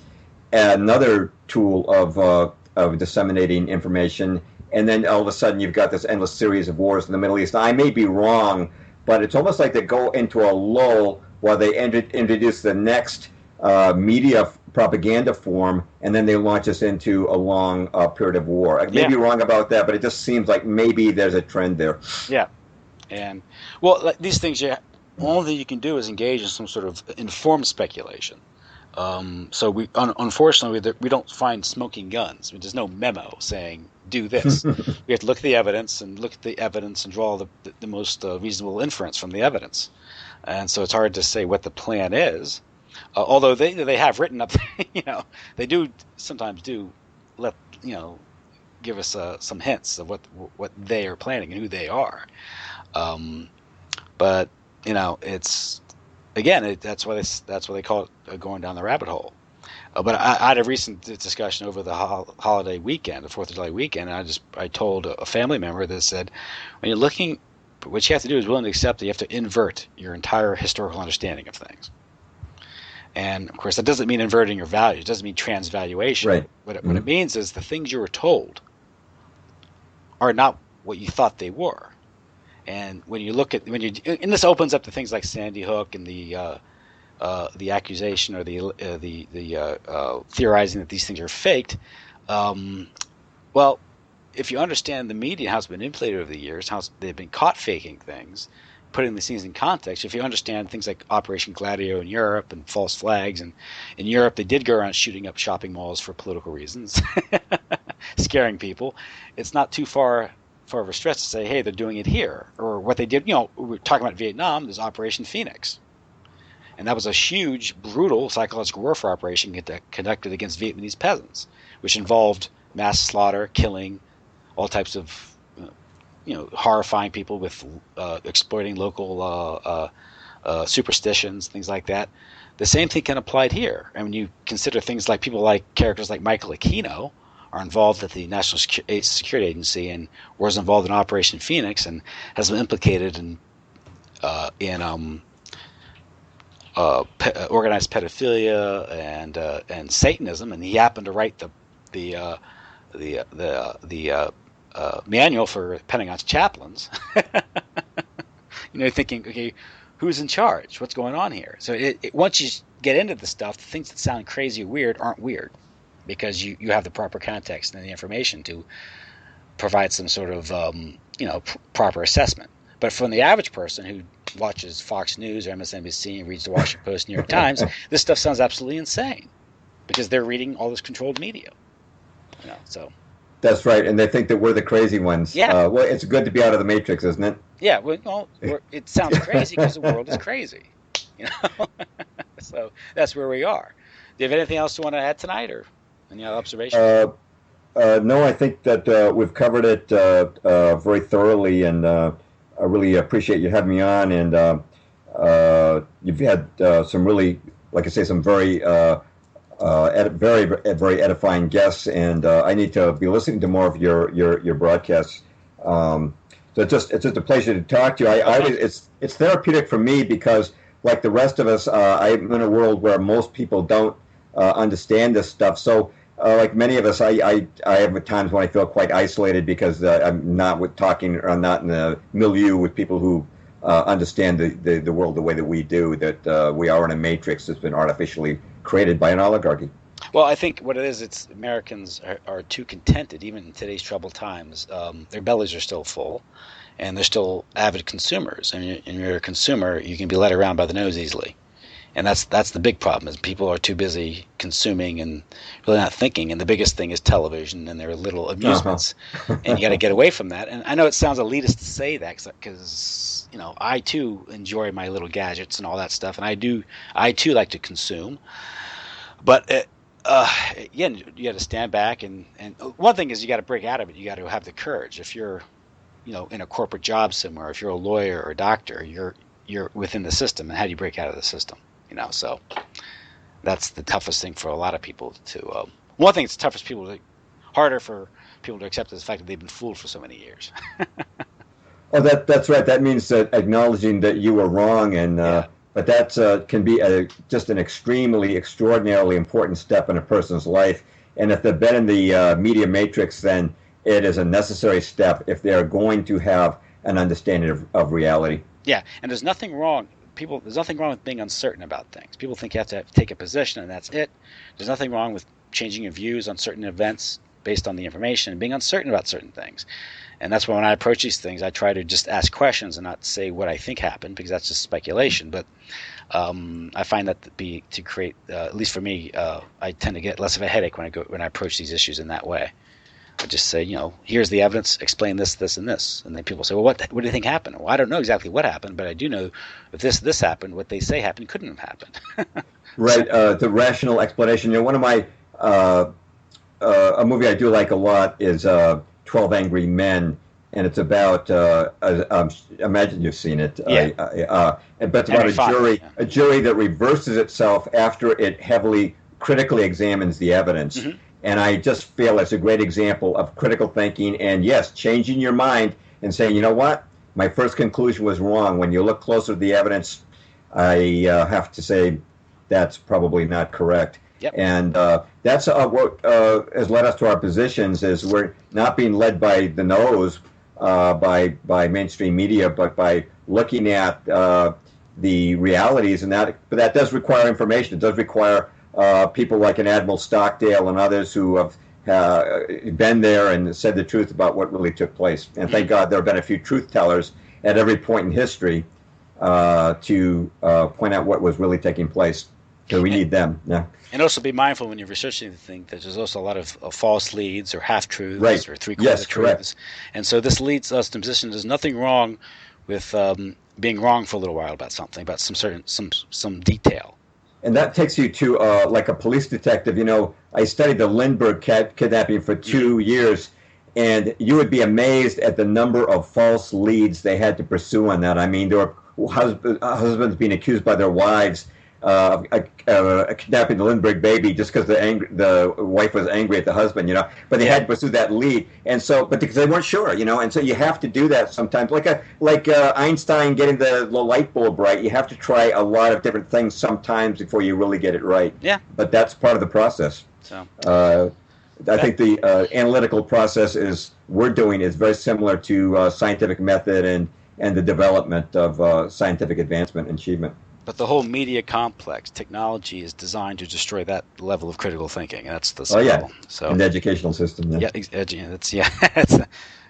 Speaker 2: another tool of disseminating information. And then all of a sudden you've got this endless series of wars in the Middle East. Now, I may be wrong, but it's almost like they go into a lull while they introduce the next media propaganda form, and then they launch us into a long period of war. I may be wrong about that, but it just seems like maybe there's a trend there. Yeah.
Speaker 1: And, well, these things, all that you can do is engage in some sort of informed speculation. So unfortunately, we don't find smoking guns. There's no memo saying, do this. We have to look at the evidence and draw the most reasonable inference from the evidence. And so it's hard to say what the plan is. Although they have written up, they do sometimes let, give us some hints of what they are planning and who they are. But it's, again, that's why they call it going down the rabbit hole. But I had a recent discussion over the holiday weekend, the 4th of July weekend, and I told a family member that said, when you're looking, what you have to do is willing to accept that you have to invert your entire historical understanding of things. And, of course, that doesn't mean inverting your values. It doesn't mean transvaluation.
Speaker 2: Right.
Speaker 1: What it means is the things you were told are not what you thought they were. And and this opens up to things like Sandy Hook and the accusation or the theorizing that these things are faked. Well, if you understand the media, how it's been manipulated over the years, how they've been caught faking things, putting these things in context, if you understand things like Operation Gladio in Europe and false flags, and in Europe they did go around shooting up shopping malls for political reasons, scaring people, it's not too far of a stretch to say, hey, they're doing it here. Or what they did, we're talking about Vietnam, there's Operation Phoenix. And that was a huge, brutal psychological warfare operation conducted against Vietnamese peasants, which involved mass slaughter, killing, all types of horrifying people with exploiting local superstitions, things like that. The same thing can apply here. And when you consider things like people like characters like Michael Aquino are involved at the National Security Agency and was involved in Operation Phoenix and has been implicated in organized pedophilia and Satanism, and he happened to write the manual for Pentagon's chaplains. Thinking, okay, who's in charge? What's going on here? So once you get into the stuff, the things that sound crazy or weird aren't weird, because you have the proper context and the information to provide some sort of proper assessment. But from the average person who watches Fox News or MSNBC and reads the Washington Post, New York Times, this stuff sounds absolutely insane because they're reading all this controlled media. So.
Speaker 2: That's right, and they think that we're the crazy ones.
Speaker 1: Yeah.
Speaker 2: Well, it's good to be out of the matrix, isn't it?
Speaker 1: Yeah. Well, it sounds crazy because the world is crazy. So that's where we are. Do you have anything else you want to add tonight, or any other observations?
Speaker 2: No, I think that we've covered it very thoroughly, and I really appreciate you having me on. And you've had some really, like I say, some very, very edifying guests, and I need to be listening to more of your broadcasts. So it's just a pleasure to talk to you. It's therapeutic for me because, like the rest of us, I'm in a world where most people don't understand this stuff. So, like many of us, I have times when I feel quite isolated because I'm not I'm not in the milieu with people who understand the world the way that we do. That we are in a matrix that's been artificially created by an oligarchy.
Speaker 1: Well, I think what it is, it's Americans are too contented, even in today's troubled times. Their bellies are still full, and they're still avid consumers. And you're a consumer, you can be led around by the nose easily. And that's the big problem, is people are too busy consuming and really not thinking. And the biggest thing is television and their little amusements. And you got to get away from that. And I know it sounds elitist to say that because I too enjoy my little gadgets and all that stuff, and I too like to consume. But again, you got to stand back and one thing is you got to break out of it. You got to have the courage. If you're in a corporate job somewhere, if you're a lawyer or a doctor, you're within the system. And how do you break out of the system? So that's the toughest thing for a lot of people to. One thing that's harder for people to accept is the fact that they've been fooled for so many years.
Speaker 2: Oh, that's right. That means that acknowledging that you were wrong, and but that can be just an extraordinarily important step in a person's life. And if they've been in the media matrix, then it is a necessary step if they are going to have an understanding of reality.
Speaker 1: Yeah, and there's nothing wrong. There's nothing wrong with being uncertain about things. People think you have to take a position and that's it. There's nothing wrong with changing your views on certain events based on the information and being uncertain about certain things. And that's why when I approach these things, I try to just ask questions and not say what I think happened, because that's just speculation. But I find that to create, at least for me, I tend to get less of a headache when I approach these issues in that way. I just say, here's the evidence, explain this, this, and this. And then people say, well, what do you think happened? Well, I don't know exactly what happened, but I do know if this happened, what they say happened couldn't have happened.
Speaker 2: Right, the rational explanation. One of my, a movie I do like a lot is 12 Angry Men, and it's about, imagine you've seen it, but it's about a jury that reverses itself after it heavily critically examines the evidence. Mm-hmm. And I just feel it's a great example of critical thinking and, yes, changing your mind and saying, you know what, my first conclusion was wrong. When you look closer to the evidence, I have to say that's probably not correct.
Speaker 1: Yep.
Speaker 2: And that's what has led us to our positions, is we're not being led by the nose by mainstream media, but by looking at the realities. But that does require information. It does require people like an Admiral Stockdale and others who have been there and said the truth about what really took place. And thank God there have been a few truth tellers at every point in history to point out what was really taking place. So we need them. Yeah.
Speaker 1: And also be mindful when you're researching the thing that there's also a lot of false leads or half-truths or three-quarter truths. Correct. And so this leads us to a position there's nothing wrong with being wrong for a little while about something, about some detail.
Speaker 2: And that takes you to like a police detective. You know, I studied the Lindbergh kidnapping for 2 years, and you would be amazed at the number of false leads they had to pursue on that. I mean, there were husbands being accused by their wives of kidnapping the Lindbergh baby just because the wife was angry at the husband, you know. But they had to pursue that lead, and so, but because they weren't sure, you know, and so you have to do that sometimes. Like Einstein getting the light bulb right, you have to try a lot of different things sometimes before you really get it right.
Speaker 1: Yeah.
Speaker 2: But that's part of the process.
Speaker 1: So.
Speaker 2: I think the analytical process we're doing is very similar to scientific method and the development of scientific advancement and achievement.
Speaker 1: But the whole media complex, technology, is designed to destroy that level of critical thinking. That's the
Speaker 2: level.
Speaker 1: So
Speaker 2: in the educational system. Yeah,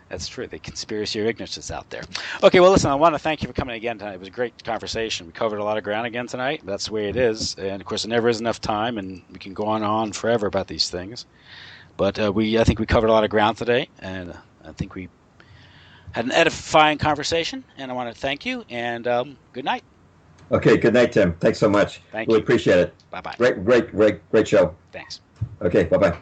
Speaker 1: that's true. The conspiracy of ignorance is out there. Okay, well, listen, I want to thank you for coming again tonight. It was a great conversation. We covered a lot of ground again tonight. That's the way it is. And, of course, there never is enough time, and we can go on forever about these things. But I think we covered a lot of ground today, and I think we had an edifying conversation. And I want to thank you, and good night.
Speaker 2: Okay, good night, Tim. Thanks so much.
Speaker 1: Thank
Speaker 2: you.
Speaker 1: Really
Speaker 2: appreciate it.
Speaker 1: Bye-bye.
Speaker 2: Great show.
Speaker 1: Thanks.
Speaker 2: Okay, bye-bye.